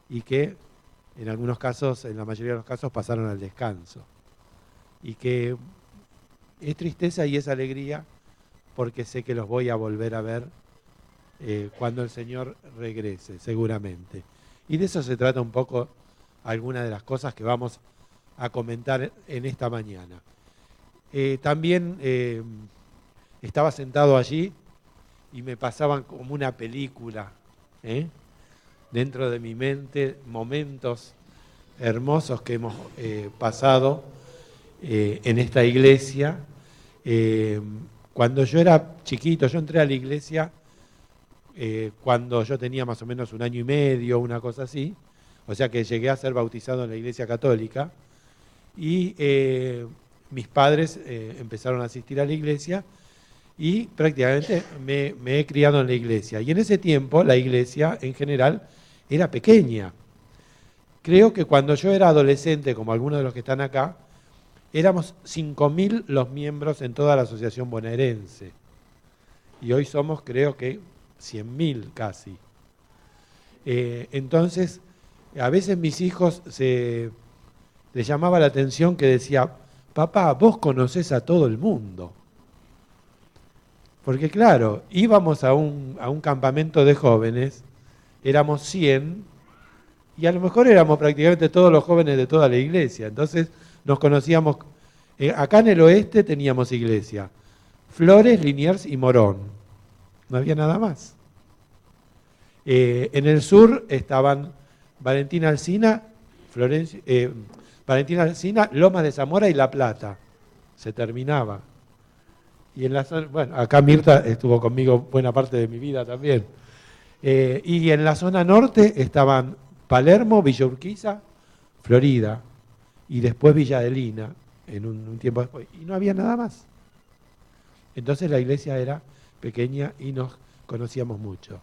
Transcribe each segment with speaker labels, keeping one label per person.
Speaker 1: y que en algunos casos, en la mayoría de los casos, pasaron al descanso. Y que es tristeza y es alegría porque sé que los voy a volver a ver cuando el Señor regrese, seguramente. Y de eso se trata un poco algunas de las cosas que vamos a comentar en esta mañana. También estaba sentado allí y me pasaban como una película, ¿eh? Dentro de mi mente, momentos hermosos que hemos pasado en esta iglesia. Eh, Cuando yo era chiquito, yo entré a la iglesia cuando yo tenía más o menos un año y medio, una cosa así, o sea que llegué a ser bautizado en la iglesia católica y mis padres empezaron a asistir a la iglesia y prácticamente me he criado en la iglesia. Y en ese tiempo la iglesia en general era pequeña. Creo que cuando yo era adolescente, como algunos de los que están acá, éramos 5.000 los miembros en toda la asociación bonaerense. Y hoy somos, creo que, 100.000 casi. Entonces, a veces mis hijos les llamaba la atención que decía, papá, vos conocés a todo el mundo. Porque claro, íbamos a un campamento de jóvenes, éramos 100, y a lo mejor éramos prácticamente todos los jóvenes de toda la iglesia. Entonces nos conocíamos. Acá en el oeste teníamos iglesia, Flores, Liniers y Morón. No había nada más. En el sur estaban Valentina Alsina, Valentina Alsina, Lomas de Zamora y La Plata. Se terminaba. Y en la zona, bueno, acá Mirta estuvo conmigo buena parte de mi vida también. Y en la zona norte estaban Palermo, Villa Urquiza, Florida, y después Villa Adelina, en un tiempo después. Y no había nada más. Entonces la iglesia era pequeña y nos conocíamos mucho.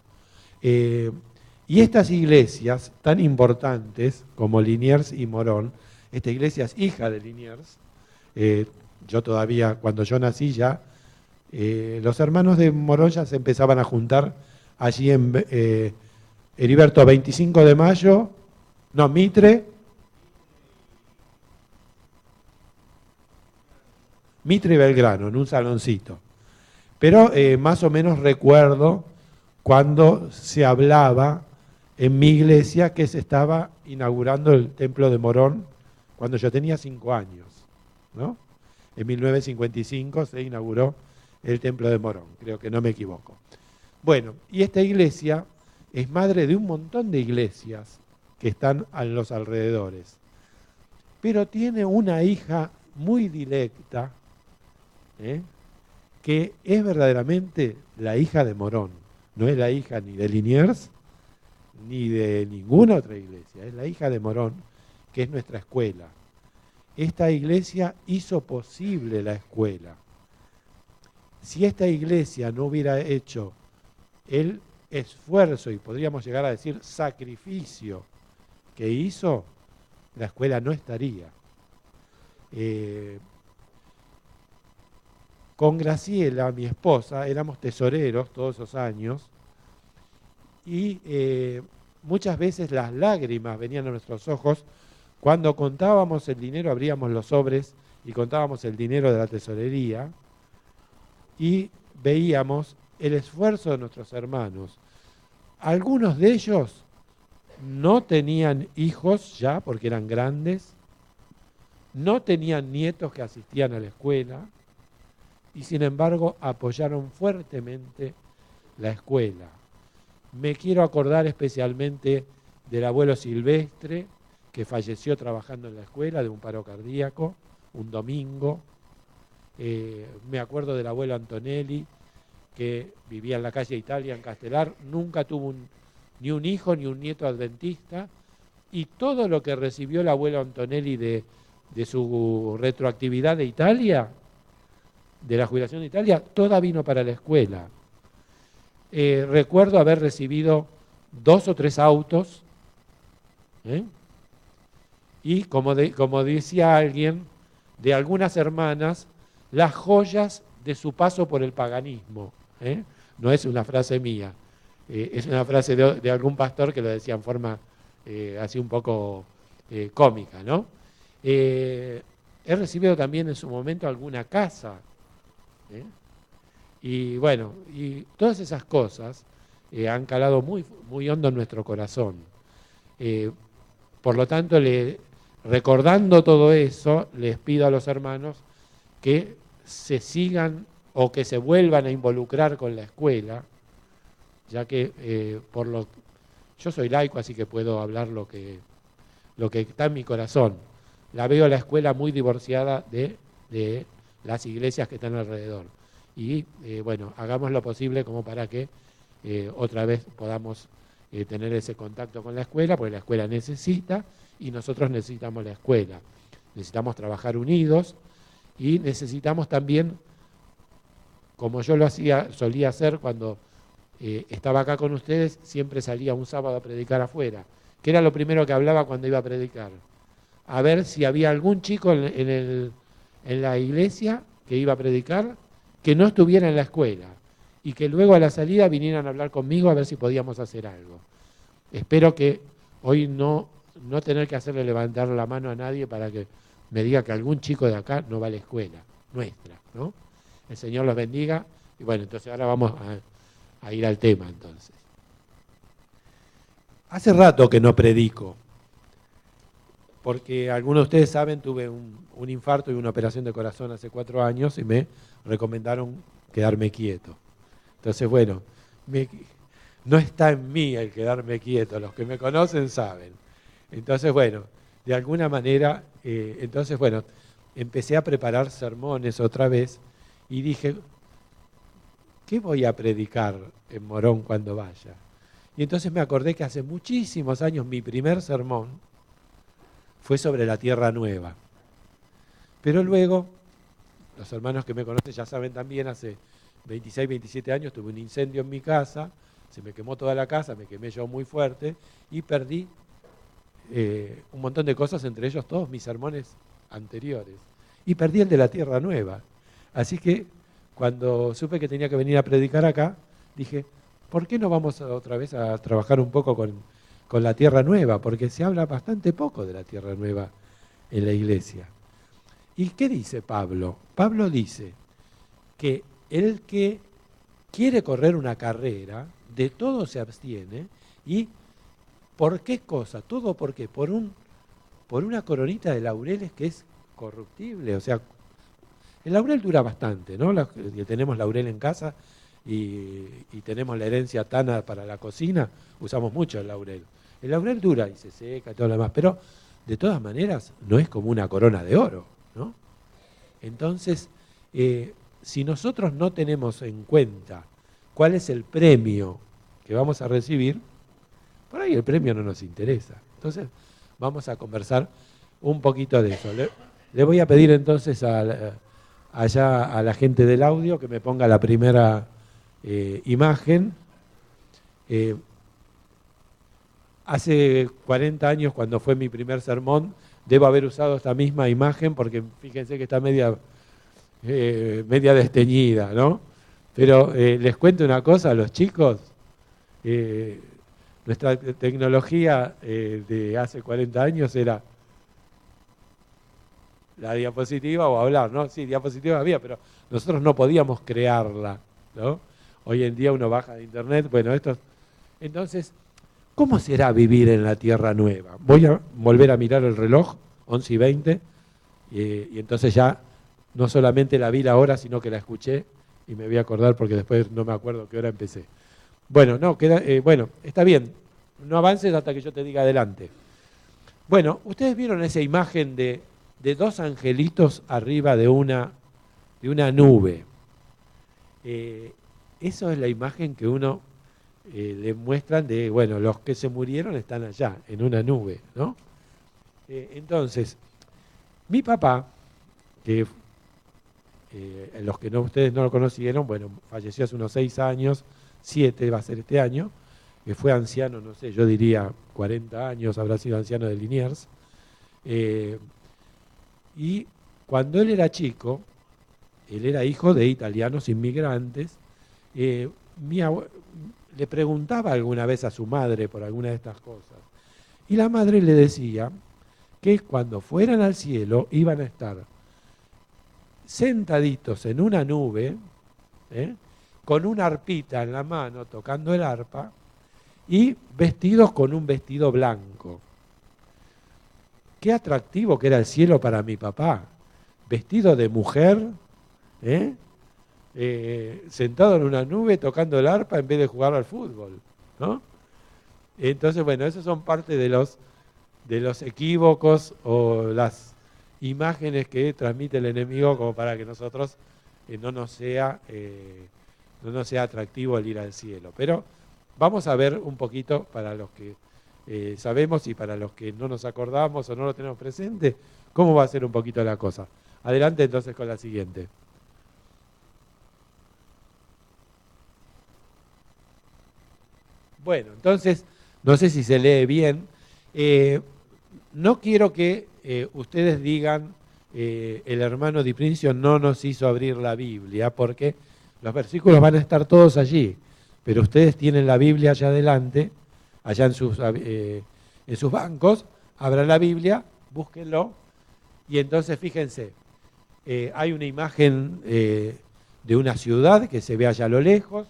Speaker 1: Y estas iglesias tan importantes como Liniers y Morón, esta iglesia es hija de Liniers, yo todavía, cuando yo nací ya, los hermanos de Morón ya se empezaban a juntar allí en Heriberto 25 de mayo, no, Mitre y Belgrano, en un saloncito. Pero más o menos recuerdo cuando se hablaba en mi iglesia que se estaba inaugurando el templo de Morón cuando yo tenía 5 años, ¿no? En 1955 se inauguró el templo de Morón, creo que no me equivoco. Bueno, y esta iglesia es madre de un montón de iglesias que están a los alrededores, pero tiene una hija muy directa, ¿eh? Que es verdaderamente la hija de Morón. No es la hija ni de Liniers, ni de ninguna otra iglesia. Es la hija de Morón, que es nuestra escuela. Esta iglesia hizo posible la escuela. Si esta iglesia no hubiera hecho el esfuerzo, y podríamos llegar a decir sacrificio, que hizo, la escuela no estaría. Con Graciela, mi esposa, éramos tesoreros todos esos años y muchas veces las lágrimas venían a nuestros ojos cuando contábamos el dinero, abríamos los sobres y contábamos el dinero de la tesorería y veíamos el esfuerzo de nuestros hermanos. Algunos de ellos no tenían hijos ya porque eran grandes, no tenían nietos que asistían a la escuela, y sin embargo apoyaron fuertemente la escuela. Me quiero acordar especialmente del abuelo Silvestre, que falleció trabajando en la escuela de un paro cardíaco, un domingo. Me acuerdo del abuelo Antonelli, que vivía en la calle Italia, en Castelar, nunca tuvo ni un hijo ni un nieto adventista, y todo lo que recibió el abuelo Antonelli de su retroactividad de Italia, de la jubilación de Italia, toda vino para la escuela. Recuerdo haber recibido 2 o 3 autos, y como decía alguien, de algunas hermanas, las joyas de su paso por el paganismo. No es una frase mía, es una frase de algún pastor que lo decía en forma así un poco cómica, ¿no? He recibido también en su momento alguna casa, ¿eh? Y bueno, y todas esas cosas han calado muy, muy hondo en nuestro corazón. Eh, por lo tanto, recordando todo eso, les pido a los hermanos que se sigan o que se vuelvan a involucrar con la escuela, ya que yo soy laico, así que puedo hablar lo que está en mi corazón. La veo a la escuela muy divorciada de las iglesias que están alrededor. Y bueno, hagamos lo posible como para que otra vez podamos tener ese contacto con la escuela, porque la escuela necesita y nosotros necesitamos la escuela. Necesitamos trabajar unidos y necesitamos también, como yo solía hacer cuando estaba acá con ustedes, siempre salía un sábado a predicar afuera, que era lo primero que hablaba cuando iba a predicar. A ver si había algún chico en la iglesia que iba a predicar que no estuviera en la escuela y que luego a la salida vinieran a hablar conmigo a ver si podíamos hacer algo. Espero que hoy no tener que hacerle levantar la mano a nadie para que me diga que algún chico de acá no va a la escuela nuestra, ¿no? El Señor los bendiga. Y bueno, entonces ahora vamos a ir al tema entonces. Hace rato que no predico, porque algunos de ustedes saben, tuve un infarto y una operación de corazón hace 4 años y me recomendaron quedarme quieto. Entonces, bueno, no está en mí el quedarme quieto, los que me conocen saben. Entonces, bueno, de alguna manera, empecé a preparar sermones otra vez y dije, ¿qué voy a predicar en Morón cuando vaya? Y entonces me acordé que hace muchísimos años mi primer sermón fue sobre la Tierra Nueva. Pero luego, los hermanos que me conocen ya saben también, hace 26, 27 años tuve un incendio en mi casa, se me quemó toda la casa, me quemé yo muy fuerte y perdí un montón de cosas, entre ellos todos mis sermones anteriores. Y perdí el de la Tierra Nueva. Así que cuando supe que tenía que venir a predicar acá, dije, ¿por qué no vamos otra vez a trabajar un poco con la Tierra Nueva? Porque se habla bastante poco de la Tierra Nueva en la iglesia. ¿Y qué dice Pablo? Pablo dice que el que quiere correr una carrera, de todo se abstiene. ¿Y por qué cosa? ¿Todo por qué? Por una coronita de laureles que es corruptible. O sea, el laurel dura bastante, ¿no? Tenemos laurel en casa y tenemos la herencia Tana para la cocina, usamos mucho el laurel. El laurel dura y se seca y todo lo demás, pero de todas maneras no es como una corona de oro, ¿no? Entonces, si nosotros no tenemos en cuenta cuál es el premio que vamos a recibir, por ahí el premio no nos interesa. Entonces, vamos a conversar un poquito de eso. Le voy a pedir entonces allá a la gente del audio que me ponga la primera imagen. Hace 40 años, cuando fue mi primer sermón, debo haber usado esta misma imagen porque fíjense que está media desteñida, ¿no? Pero les cuento una cosa a los chicos. Nuestra tecnología de hace 40 años era la diapositiva o hablar, ¿no? Sí, diapositiva había, pero nosotros no podíamos crearla, ¿no? Hoy en día uno baja de internet, bueno, entonces, ¿cómo será vivir en la Tierra Nueva? Voy a volver a mirar el reloj, 11:20, y entonces ya no solamente la vi la hora, sino que la escuché, y me voy a acordar porque después no me acuerdo qué hora empecé. Bueno, no, bueno, está bien, no avances hasta que yo te diga adelante. Bueno, ustedes vieron esa imagen de 2 angelitos arriba de una nube. Eso es la imagen que uno le muestran de, bueno, los que se murieron están allá, en una nube, ¿no? Entonces, mi papá, que los que ustedes no lo conocieron, bueno, falleció hace unos 6 años, 7 va a ser este año, que fue anciano, no sé, yo diría 40 años, habrá sido anciano de Liniers. Y cuando él era chico, él era hijo de italianos inmigrantes, le preguntaba alguna vez a su madre por alguna de estas cosas. Y la madre le decía que cuando fueran al cielo iban a estar sentaditos en una nube, ¿eh? Con una arpita en la mano, tocando el arpa, y vestidos con un vestido blanco. Qué atractivo que era el cielo para mi papá. Vestido de mujer, ¿eh? Sentado en una nube tocando el arpa en vez de jugar al fútbol, ¿no? Entonces, bueno, esos son parte de los equívocos o las imágenes que transmite el enemigo como para que nosotros no nos sea atractivo el ir al cielo. Pero vamos a ver un poquito para los que sabemos y para los que no nos acordamos o no lo tenemos presente, cómo va a ser un poquito la cosa. Adelante entonces con la siguiente. Bueno, entonces, no sé si se lee bien. No quiero que ustedes digan, el hermano Di Princio no nos hizo abrir la Biblia, porque los versículos van a estar todos allí, pero ustedes tienen la Biblia allá adelante, allá en sus bancos, abran la Biblia, búsquenlo, y entonces fíjense, hay una imagen de una ciudad que se ve allá a lo lejos,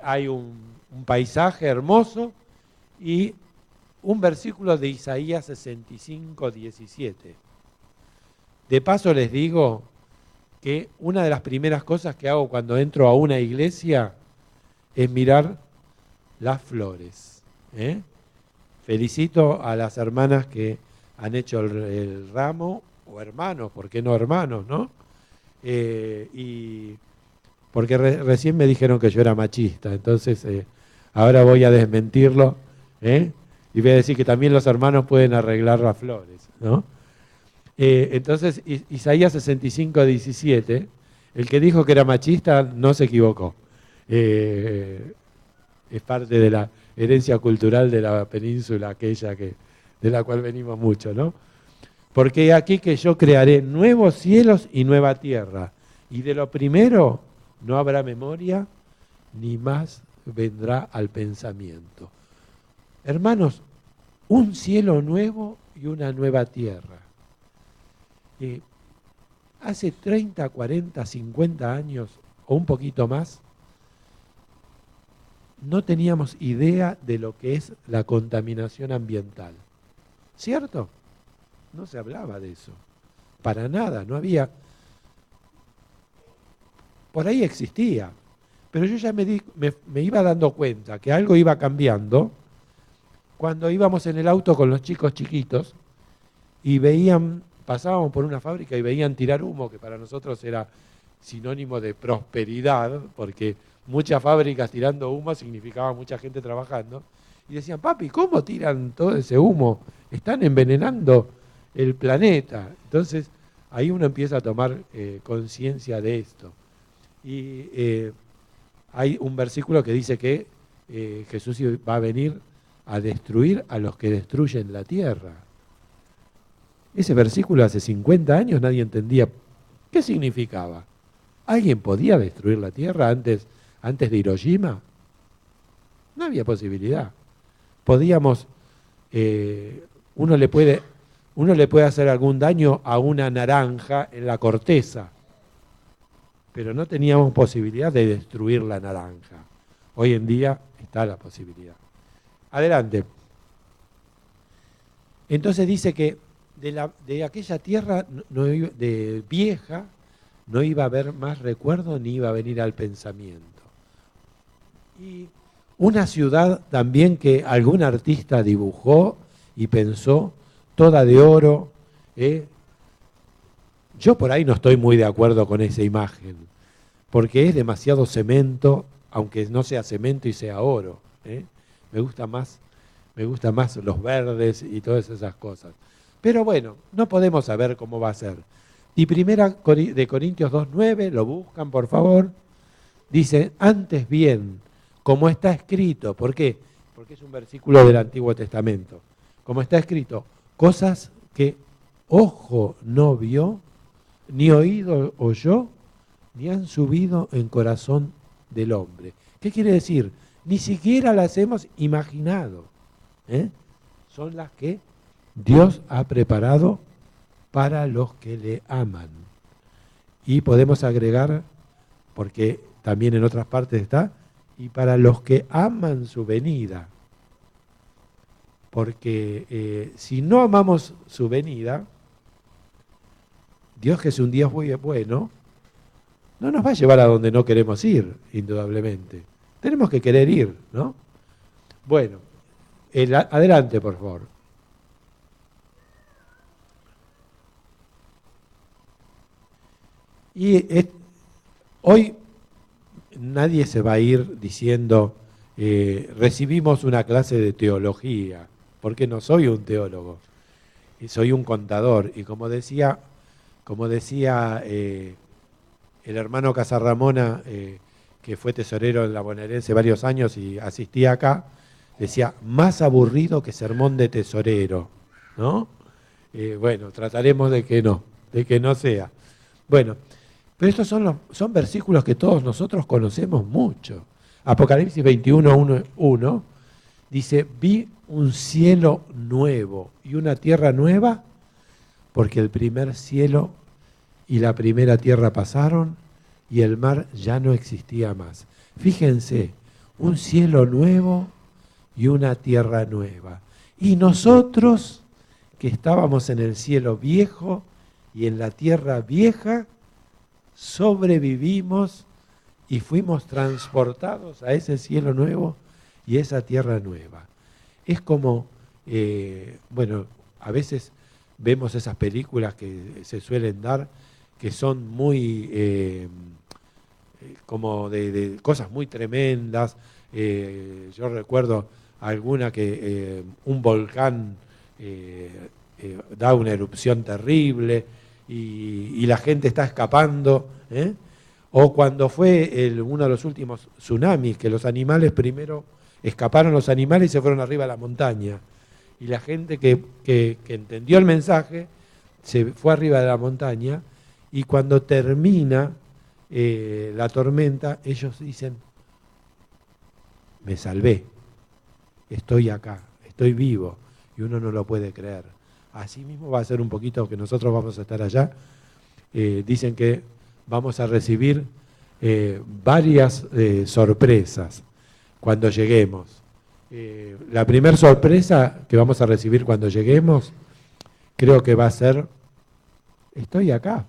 Speaker 1: hay un paisaje hermoso y un versículo de Isaías 65, 17. De paso les digo que una de las primeras cosas que hago cuando entro a una iglesia es mirar las flores. Felicito a las hermanas que han hecho el ramo, o hermanos, ¿por qué no hermanos, no? Y porque recién me dijeron que yo era machista, entonces ahora voy a desmentirlo, y voy a decir que también los hermanos pueden arreglar las flores, ¿no? Entonces, Isaías 65, 17, el que dijo que era machista no se equivocó. Es parte de la herencia cultural de la península aquella de la cual venimos mucho, ¿no? Porque aquí que yo crearé nuevos cielos y nueva tierra, y de lo primero no habrá memoria, ni más vendrá al pensamiento. Hermanos, un cielo nuevo y una nueva tierra. Hace 30, 40, 50 años o un poquito más, no teníamos idea de lo que es la contaminación ambiental. ¿Cierto? No se hablaba de eso. Para nada, no había. Por ahí existía. Pero yo ya me iba dando cuenta que algo iba cambiando cuando íbamos en el auto con los chicos chiquitos y pasábamos por una fábrica y veían tirar humo, que para nosotros era sinónimo de prosperidad, porque muchas fábricas tirando humo significaba mucha gente trabajando, y decían, papi, ¿cómo tiran todo ese humo? Están envenenando el planeta. Entonces, ahí uno empieza a tomar conciencia de esto. Y hay un versículo que dice que Jesús va a venir a destruir a los que destruyen la tierra. Ese versículo hace 50 años nadie entendía qué significaba. ¿Alguien podía destruir la tierra antes de Hiroshima? No había posibilidad. Podíamos, uno le puede hacer algún daño a una naranja en la corteza, pero no teníamos posibilidad de destruir la naranja. Hoy en día está la posibilidad. Adelante. Entonces dice que de aquella tierra de vieja no iba a haber más recuerdo ni iba a venir al pensamiento. Y una ciudad también que algún artista dibujó y pensó, toda de oro. Yo por ahí no estoy muy de acuerdo con esa imagen, porque es demasiado cemento, aunque no sea cemento y sea oro. Me gusta más los verdes y todas esas cosas. Pero bueno, no podemos saber cómo va a ser. Y primera de Corintios 2:9, lo buscan por favor, dice, antes bien, como está escrito. ¿Por qué? Porque es un versículo del Antiguo Testamento. Como está escrito, cosas que ojo no vio, ni oído oyó, ni han subido en corazón del hombre. ¿Qué quiere decir? Ni siquiera las hemos imaginado. son las que Dios ha preparado para los que le aman. Y podemos agregar, porque también en otras partes está, y para los que aman su venida. Porque si no amamos su venida, Dios, que es un Dios muy bueno, no nos va a llevar a donde no queremos ir, indudablemente. Tenemos que querer ir, ¿no? Bueno, adelante, por favor. Y hoy nadie se va a ir diciendo, recibimos una clase de teología, porque no soy un teólogo, soy un contador. Y como decía el hermano Casarramona, que fue tesorero en la bonaerense varios años y asistía acá, decía, más aburrido que sermón de tesorero, ¿no? Bueno, trataremos de que no sea. Bueno, pero estos son versículos que todos nosotros conocemos mucho. Apocalipsis 21, 1 dice, vi un cielo nuevo y una tierra nueva, porque el primer cielo y la primera tierra pasaron y el mar ya no existía más. Fíjense, un cielo nuevo y una tierra nueva. Y nosotros, que estábamos en el cielo viejo y en la tierra vieja, sobrevivimos y fuimos transportados a ese cielo nuevo y esa tierra nueva. Es como, bueno, a veces vemos esas películas que se suelen dar, que son muy, como de cosas muy tremendas. Yo recuerdo alguna que un volcán da una erupción terrible y la gente está escapando, ¿eh? O cuando fue uno de los últimos tsunamis, que los animales primero escaparon los animales y se fueron arriba a la montaña. Y la gente que entendió el mensaje se fue arriba de la montaña y cuando termina la tormenta, ellos dicen, me salvé, estoy acá, estoy vivo, y uno no lo puede creer. Así mismo va a ser un poquito que nosotros vamos a estar allá. Dicen que vamos a recibir varias sorpresas cuando lleguemos. La primera sorpresa que vamos a recibir cuando lleguemos, creo que va a ser, estoy acá.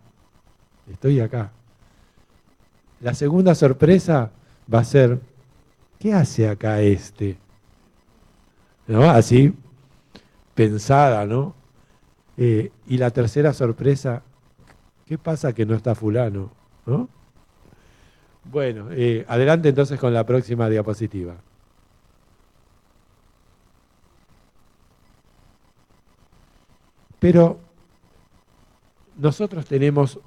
Speaker 1: La segunda sorpresa va a ser, ¿qué hace acá este? ¿No? Así, pensada, ¿no? Y la tercera sorpresa, ¿qué pasa que no está fulano? ¿No? Bueno, adelante entonces con la próxima diapositiva. Pero nosotros tenemos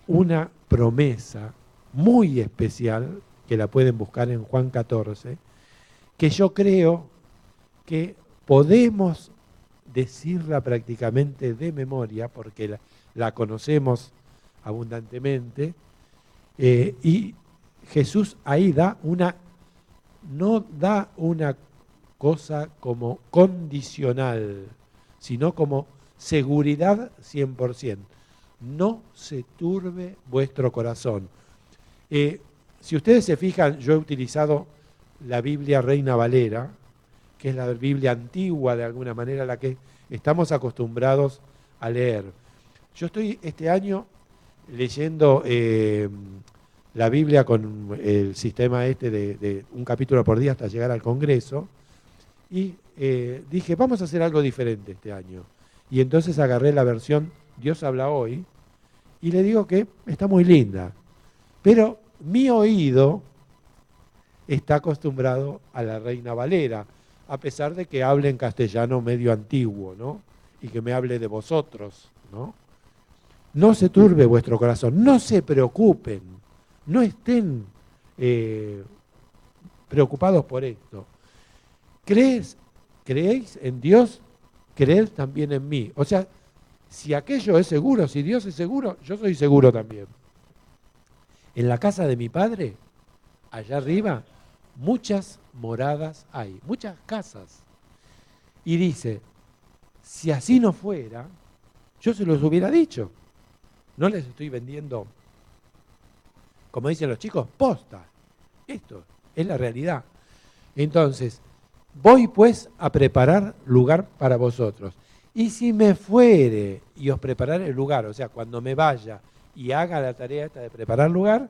Speaker 1: una promesa muy especial, que la pueden buscar en Juan 14, que yo creo que podemos decirla prácticamente de memoria, porque la conocemos abundantemente, y Jesús ahí no da una cosa como condicional, sino como seguridad 100%. No se turbe vuestro corazón. Si ustedes se fijan, yo he utilizado la Biblia Reina Valera, que es la Biblia antigua de alguna manera, la que estamos acostumbrados a leer. Yo estoy este año leyendo la Biblia con el sistema de un capítulo por día hasta llegar al Congreso, y dije, vamos a hacer algo diferente este año. Y entonces agarré la versión Dios habla hoy, y le digo que está muy linda, pero mi oído está acostumbrado a la Reina Valera, a pesar de que hable en castellano medio antiguo, ¿no? Y que me hable de vosotros, ¿no? No se turbe vuestro corazón, no se preocupen, no estén preocupados por esto. ¿Creéis en Dios? Creed también en mí. O sea, si aquello es seguro, si Dios es seguro, yo soy seguro también. En la casa de mi padre, allá arriba, muchas moradas hay, muchas casas. Y dice, Si así no fuera, yo se los hubiera dicho. No les estoy vendiendo, como dicen los chicos, posta. Esto es la realidad. Entonces, voy pues a preparar lugar para vosotros. Y si me fuere y os preparar el lugar, o sea, cuando me vaya y haga la tarea esta de preparar lugar,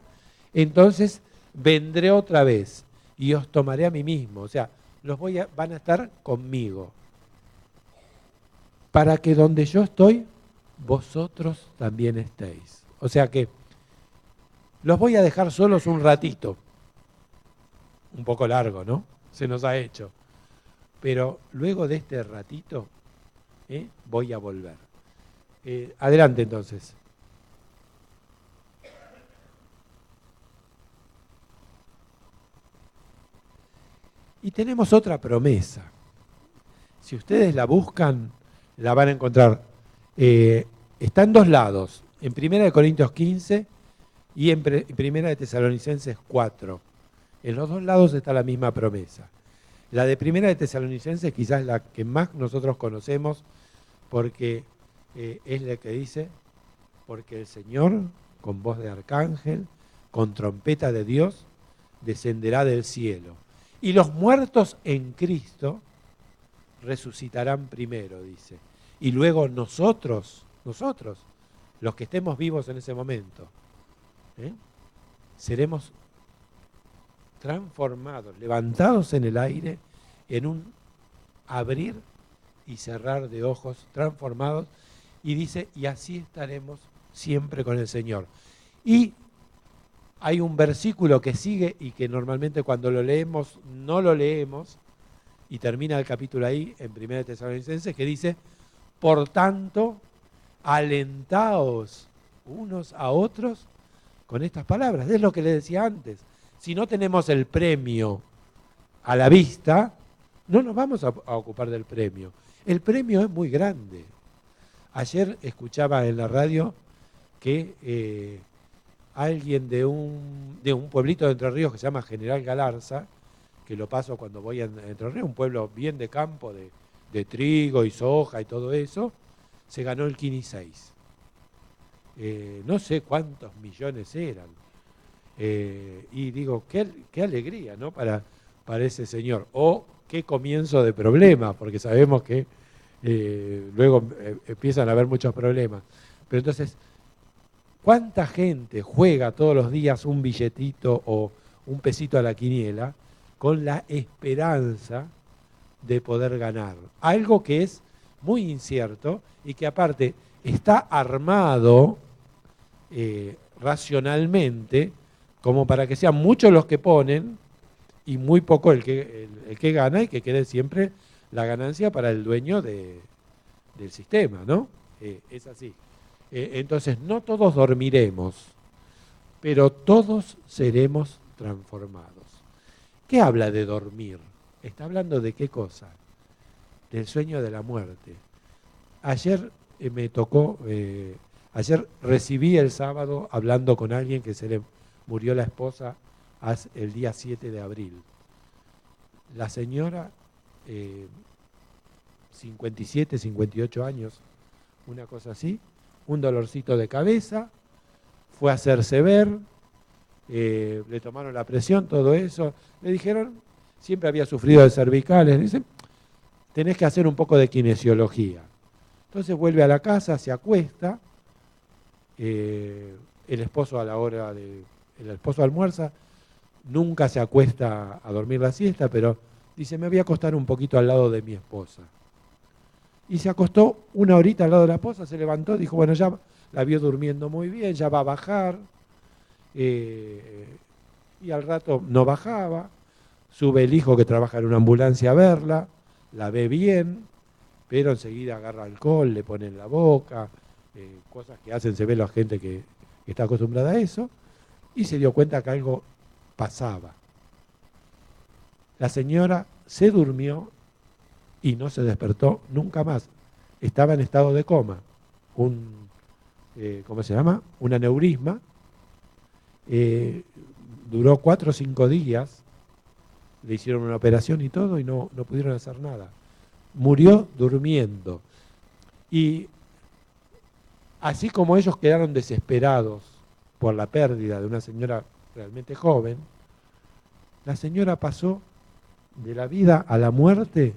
Speaker 1: entonces vendré otra vez y os tomaré a mí mismo. O sea, van a estar conmigo. Para que donde yo estoy, vosotros también estéis. O sea que los voy a dejar solos un ratito. Un poco largo, ¿no? Se nos ha hecho. Pero luego de este ratito, voy a volver. Adelante entonces. Y tenemos otra promesa. Si ustedes la buscan, la van a encontrar. Está en dos lados, en 1 Corintios 15 y en 1 Tesalonicenses 4. En los dos lados está la misma promesa. La de 1 Tesalonicenses quizás la que más nosotros conocemos porque es la que dice, porque el Señor, con voz de arcángel, con trompeta de Dios, descenderá del cielo. Y los muertos en Cristo resucitarán primero, dice. Y luego nosotros, los que estemos vivos en ese momento, seremos transformados, levantados en el aire, en un abrir y cerrar de ojos, transformados, y dice, y así estaremos siempre con el Señor. Y hay un versículo que sigue y que normalmente cuando lo leemos, no lo leemos, y termina el capítulo ahí, en 1 Tesalonicenses, que dice, por tanto, alentaos unos a otros con estas palabras. Es lo que les decía antes. Si no tenemos el premio a la vista, no nos vamos a ocupar del premio. El premio es muy grande. Ayer escuchaba en la radio que alguien de un pueblito de Entre Ríos que se llama General Galarza, que lo paso cuando voy a Entre Ríos, un pueblo bien de campo, de trigo y soja y todo eso, se ganó el Kini 6. No sé cuántos millones eran. Y digo, qué alegría, ¿no? Para ese señor. O qué comienzo de problemas, porque sabemos que luego empiezan a haber muchos problemas. Pero entonces, ¿cuánta gente juega todos los días un billetito o un pesito a la quiniela con la esperanza de poder ganar? Algo que es muy incierto y que aparte está armado racionalmente como para que sean muchos los que ponen y muy poco el que gana y que quede siempre la ganancia para el dueño del sistema, ¿no? Es así. Entonces, no todos dormiremos, pero todos seremos transformados. ¿Qué habla de dormir? ¿Está hablando de qué cosa? Del sueño de la muerte. Ayer me tocó, ayer recibí el sábado hablando con alguien que se le murió la esposa el día 7 de abril. La señora, 57, 58 años, una cosa así, un dolorcito de cabeza, fue a hacerse ver, le tomaron la presión, todo eso, le dijeron, siempre había sufrido de cervicales, le dicen, tenés que hacer un poco de kinesiología. Entonces vuelve a la casa, se acuesta, el esposo el esposo almuerza, nunca se acuesta a dormir la siesta, pero dice, me voy a acostar un poquito al lado de mi esposa. Y se acostó una horita al lado de la esposa, se levantó, dijo, bueno, ya la vio durmiendo muy bien, ya va a bajar, y al rato no bajaba, sube el hijo que trabaja en una ambulancia a verla, la ve bien, pero enseguida agarra alcohol, le pone en la boca, cosas que hacen, se ve la gente que está acostumbrada a eso, y se dio cuenta que algo pasaba. La señora se durmió y no se despertó nunca más. Estaba en estado de coma. ¿Cómo se llama? Un aneurisma. Duró 4 o 5 días. Le hicieron una operación y todo y no pudieron hacer nada. Murió durmiendo. Y así como ellos quedaron desesperados por la pérdida de una señora realmente joven, la señora pasó de la vida a la muerte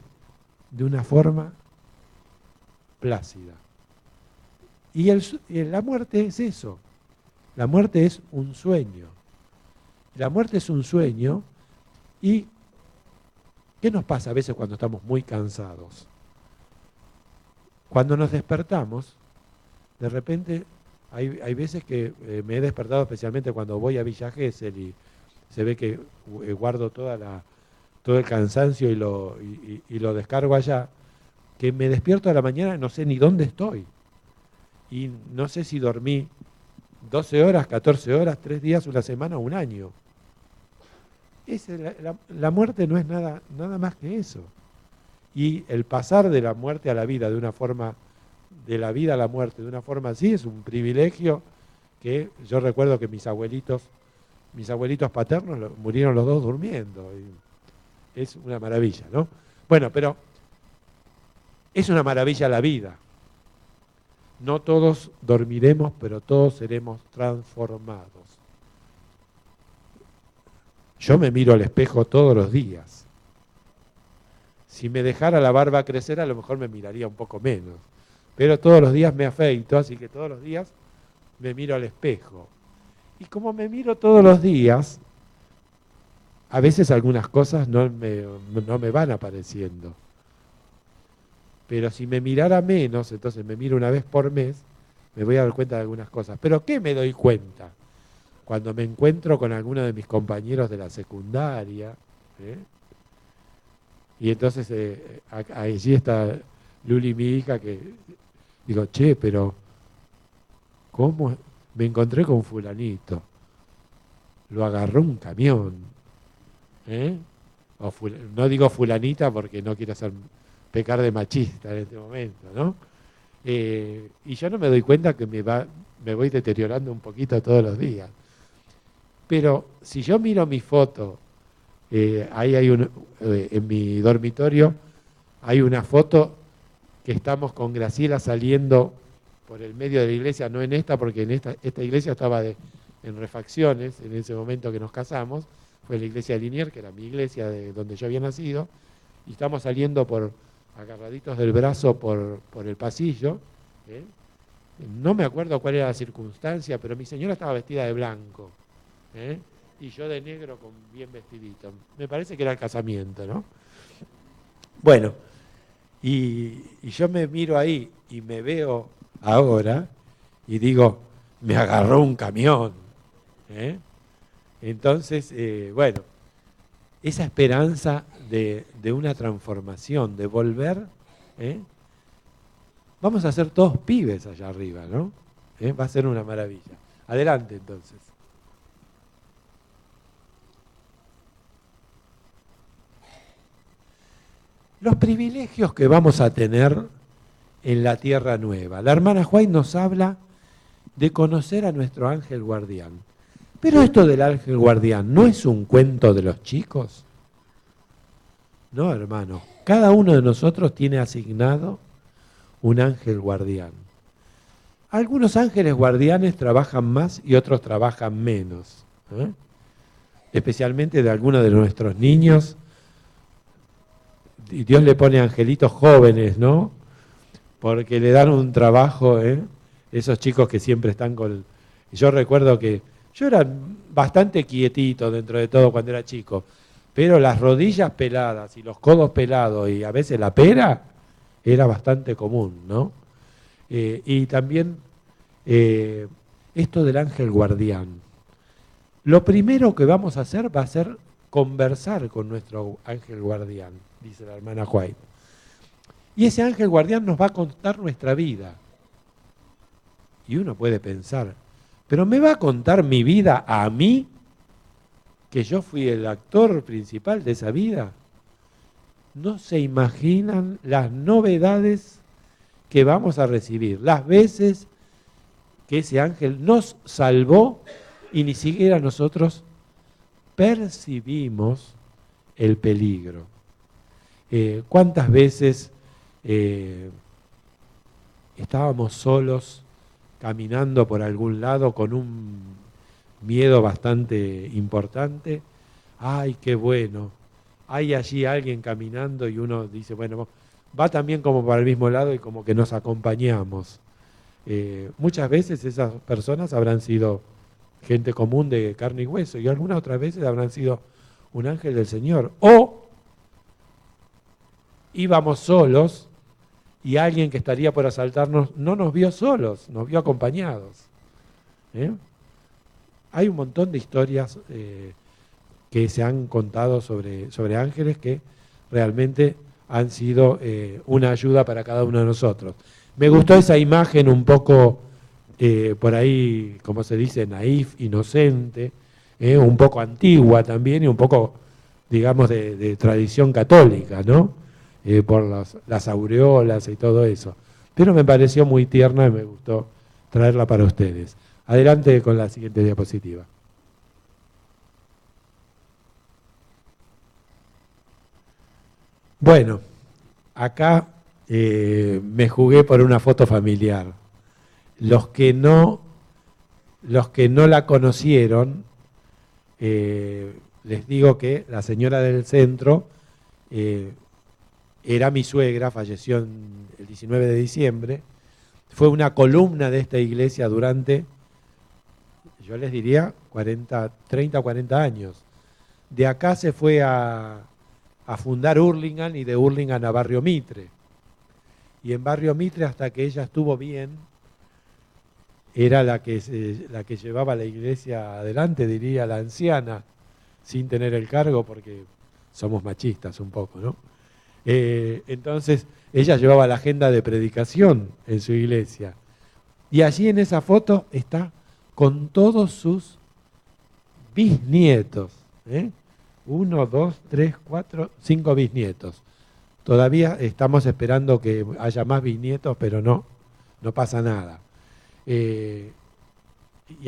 Speaker 1: de una forma plácida. Y la muerte es eso. La muerte es un sueño. La muerte es un sueño. ¿Y qué nos pasa a veces cuando estamos muy cansados? Cuando nos despertamos, de repente hay veces que me he despertado, especialmente cuando voy a Villa Gesell y se ve que guardo todo el cansancio y lo descargo allá, que me despierto a la mañana y no sé ni dónde estoy. Y no sé si dormí 12 horas, 14 horas, 3 días, una semana, un año. La muerte no es nada más que eso. Y el pasar de la muerte a la vida de una forma, de la vida a la muerte de una forma así, es un privilegio que yo recuerdo que mis abuelitos paternos murieron los dos durmiendo. Y es una maravilla, ¿no? Bueno, pero es una maravilla la vida. No todos dormiremos, pero todos seremos transformados. Yo me miro al espejo todos los días. Si me dejara la barba crecer, a lo mejor me miraría un poco menos. Pero todos los días me afeito, así que todos los días me miro al espejo. Y como me miro todos los días, a veces algunas cosas no me van apareciendo. Pero si me mirara menos, entonces me miro una vez por mes, me voy a dar cuenta de algunas cosas. ¿Pero qué me doy cuenta? Cuando me encuentro con alguno de mis compañeros de la secundaria, y entonces allí está Luli, mi hija, que digo, che, pero ¿cómo? Me encontré con fulanito, lo agarró un camión, no digo fulanita porque no quiero pecar de machista en este momento, ¿no? Y yo no me doy cuenta que me voy deteriorando un poquito todos los días. Pero si yo miro mi foto, ahí hay en mi dormitorio, hay una foto que estamos con Graciela saliendo por el medio de la iglesia, no en esta, porque en esta iglesia estaba en refacciones en ese momento que nos casamos, fue la iglesia de Liniers, que era mi iglesia de donde yo había nacido, y estamos saliendo agarraditos del brazo por el pasillo. No me acuerdo cuál era la circunstancia, pero mi señora estaba vestida de blanco, y yo de negro con bien vestidito. Me parece que era el casamiento, ¿no? Bueno, y yo me miro ahí y me veo ahora y digo, me agarró un camión. Entonces, bueno, esa esperanza de una transformación, de volver, vamos a ser todos pibes allá arriba, ¿no? Va a ser una maravilla. Adelante, entonces. Los privilegios que vamos a tener en la tierra nueva. La hermana White nos habla de conocer a nuestro ángel guardián. Pero esto del ángel guardián, ¿no es un cuento de los chicos? No, hermano. Cada uno de nosotros tiene asignado un ángel guardián. Algunos ángeles guardianes trabajan más y otros trabajan menos. Especialmente de algunos de nuestros niños. Y Dios le pone angelitos jóvenes, ¿no? Porque le dan un trabajo, esos chicos que siempre están con... Yo recuerdo que yo era bastante quietito dentro de todo cuando era chico, pero las rodillas peladas y los codos pelados y a veces la pera era bastante común, ¿no? Y también esto del ángel guardián. Lo primero que vamos a hacer va a ser conversar con nuestro ángel guardián, dice la hermana White. Y ese ángel guardián nos va a contar nuestra vida. Y uno puede pensar, ¿pero me va a contar mi vida a mí? ¿Que yo fui el actor principal de esa vida? No se imaginan las novedades que vamos a recibir, las veces que ese ángel nos salvó y ni siquiera nosotros percibimos el peligro. ¿Cuántas veces estábamos solos, caminando por algún lado con un miedo bastante importante. ¡Ay, qué bueno! Hay allí alguien caminando y uno dice, bueno, va también como para el mismo lado y como que nos acompañamos. Muchas veces esas personas habrán sido gente común de carne y hueso y algunas otras veces habrán sido un ángel del Señor. O íbamos solos y alguien que estaría por asaltarnos no nos vio solos, nos vio acompañados. ¿Eh? Hay un montón de historias que se han contado sobre ángeles que realmente han sido una ayuda para cada uno de nosotros. Me gustó esa imagen un poco, por ahí, como se dice, naif, inocente, un poco antigua también y un poco, digamos, de tradición católica, ¿no? Por las aureolas y todo eso. Pero me pareció muy tierna y me gustó traerla para ustedes. Adelante con la siguiente diapositiva. Bueno, acá me jugué por una foto familiar. Los que no la conocieron, les digo que la señora del centro era mi suegra, falleció el 19 de diciembre. Fue una columna de esta iglesia durante, yo les diría, 30 o 40 años. De acá se fue a fundar Hurlingham y de Hurlingham a Barrio Mitre. Y en Barrio Mitre, hasta que ella estuvo bien, era la que llevaba la iglesia adelante, diría la anciana, sin tener el cargo, porque somos machistas un poco, ¿no? Entonces, ella llevaba la agenda de predicación en su iglesia. Y allí en esa foto está con todos sus bisnietos. 1, 2, 3, 4, 5 bisnietos. Todavía estamos esperando que haya más bisnietos, pero no pasa nada. Y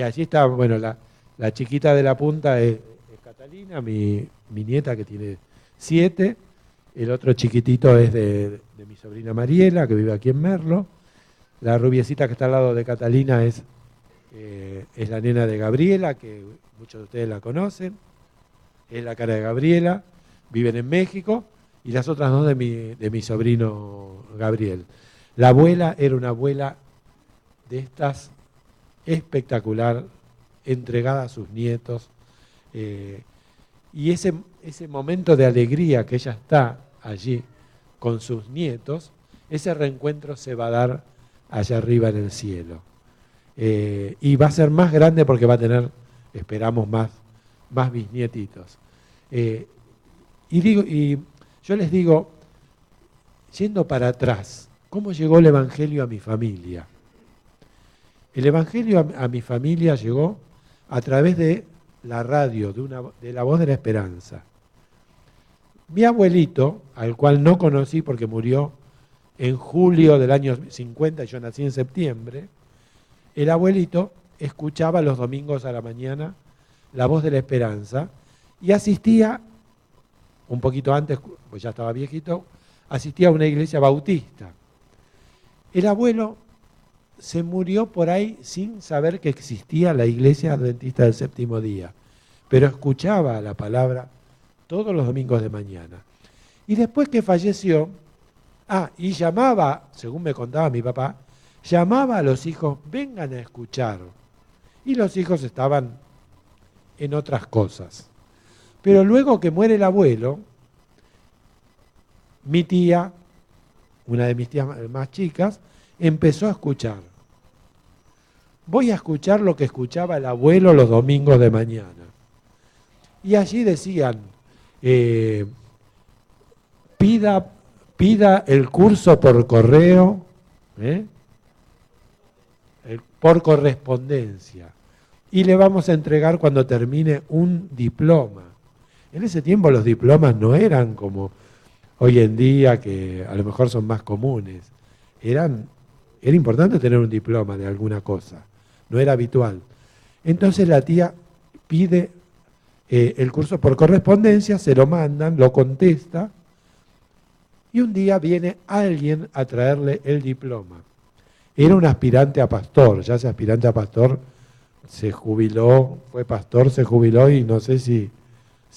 Speaker 1: allí está, bueno, la chiquita de la punta es Catalina, mi nieta que tiene 7. El otro chiquitito es de mi sobrina Mariela, que vive aquí en Merlo. La rubiecita que está al lado de Catalina es la nena de Gabriela, que muchos de ustedes la conocen. Es la cara de Gabriela, viven en México. Y las otras dos de mi sobrino Gabriel. La abuela era una abuela de estas espectacular, entregada a sus nietos. Y ese momento de alegría que ella está allí con sus nietos, ese reencuentro se va a dar allá arriba en el cielo. Y va a ser más grande porque va a tener, esperamos, más bisnietitos. Y yo les digo, yendo para atrás, ¿cómo llegó el Evangelio a mi familia? El Evangelio a mi familia llegó a través de la radio, de la Voz de la Esperanza. Mi abuelito, al cual no conocí porque murió en julio del año 50, yo nací en septiembre, el abuelito escuchaba los domingos a la mañana la Voz de la Esperanza y asistía, un poquito antes, pues ya estaba viejito, asistía a una iglesia bautista. El abuelo se murió por ahí sin saber que existía la iglesia adventista del séptimo día, pero escuchaba la palabra todos los domingos de mañana. Y después que falleció, y llamaba, según me contaba mi papá, llamaba a los hijos, vengan a escuchar. Y los hijos estaban en otras cosas. Pero luego que muere el abuelo, mi tía, una de mis tías más chicas, empezó a escuchar. Voy a escuchar lo que escuchaba el abuelo los domingos de mañana. Y allí decían, pida el curso por correo, por correspondencia, y le vamos a entregar cuando termine un diploma. En ese tiempo los diplomas no eran como hoy en día, que a lo mejor son más comunes. Era importante tener un diploma de alguna cosa, no era habitual. Entonces la tía pide el curso por correspondencia, se lo mandan, lo contesta, y un día viene alguien a traerle el diploma. Era un aspirante a pastor, ya ese aspirante a pastor se jubiló, fue pastor, se jubiló y no sé si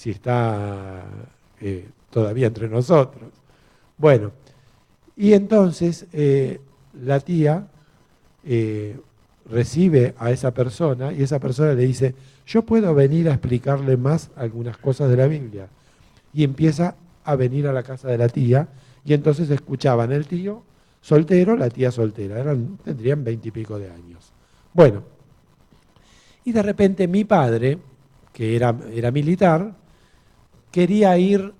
Speaker 1: está todavía entre nosotros. Bueno, y entonces la tía recibe a esa persona y esa persona le dice, yo puedo venir a explicarle más algunas cosas de la Biblia. Y empieza a venir a la casa de la tía y entonces escuchaban el tío soltero, la tía soltera, tendrían 20 y pico de años. Bueno, y de repente mi padre, que era militar, quería ir,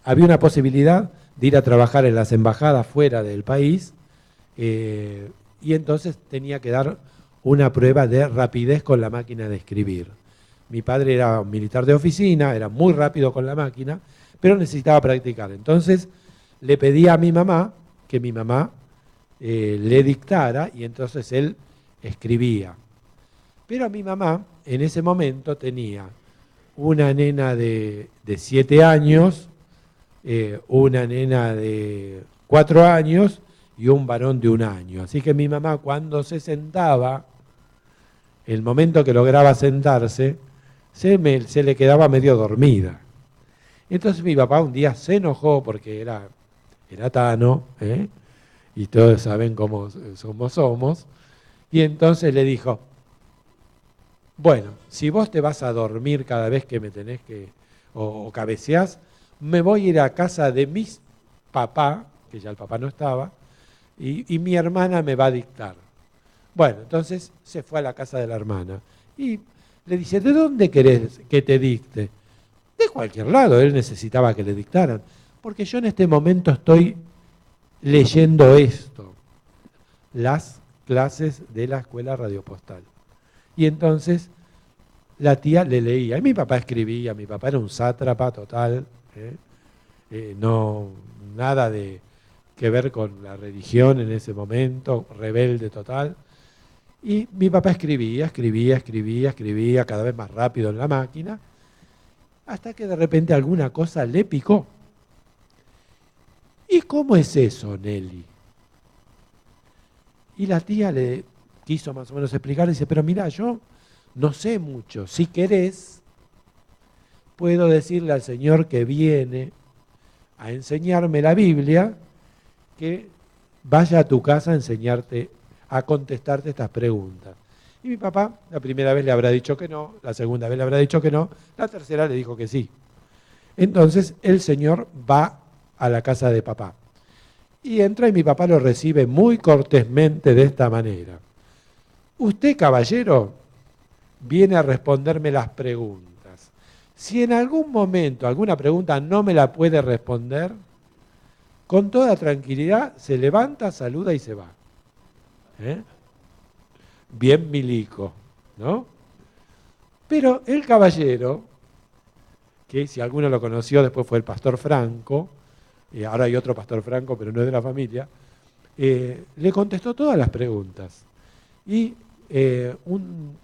Speaker 1: había una posibilidad de ir a trabajar en las embajadas fuera del país, y entonces tenía que dar una prueba de rapidez con la máquina de escribir. Mi padre era un militar de oficina, era muy rápido con la máquina, pero necesitaba practicar. Entonces le pedí a mi mamá que mi mamá le dictara y entonces él escribía. Pero a mi mamá en ese momento tenía una nena de 7 años, una nena de 4 años y un varón de 1 año. Así que mi mamá cuando se sentaba, el momento que lograba sentarse, se le quedaba medio dormida. Entonces mi papá un día se enojó porque era Tano, y todos saben cómo somos, y entonces le dijo, bueno, si vos te vas a dormir cada vez que me tenés que, o cabeceás, me voy a ir a casa de mi papá, que ya el papá no estaba, y mi hermana me va a dictar. Bueno, entonces se fue a la casa de la hermana y le dice, ¿de dónde querés que te dicte? De cualquier lado, él necesitaba que le dictaran, porque yo en este momento estoy leyendo esto, las clases de la escuela radiopostal. Y entonces la tía le leía, y mi papá escribía, mi papá era un sátrapa total, no, nada de que ver con la religión en ese momento, rebelde total. Y mi papá escribía cada vez más rápido en la máquina, hasta que de repente alguna cosa le picó. ¿Y cómo es eso, Nelly? Y la tía le quiso más o menos explicar, dice, pero mira, yo no sé mucho, si querés, puedo decirle al señor que viene a enseñarme la Biblia, que vaya a tu casa a enseñarte, a contestarte estas preguntas. Y mi papá la primera vez le habrá dicho que no, la segunda vez le habrá dicho que no, la tercera le dijo que sí. Entonces el señor va a la casa de papá. Y entra y mi papá lo recibe muy cortésmente de esta manera. Usted, caballero, viene a responderme las preguntas. Si en algún momento alguna pregunta no me la puede responder, con toda tranquilidad se levanta, saluda y se va. Bien milico, ¿no? Pero el caballero, que si alguno lo conoció, después fue el pastor Franco, ahora hay otro pastor Franco, pero no es de la familia, le contestó todas las preguntas. Y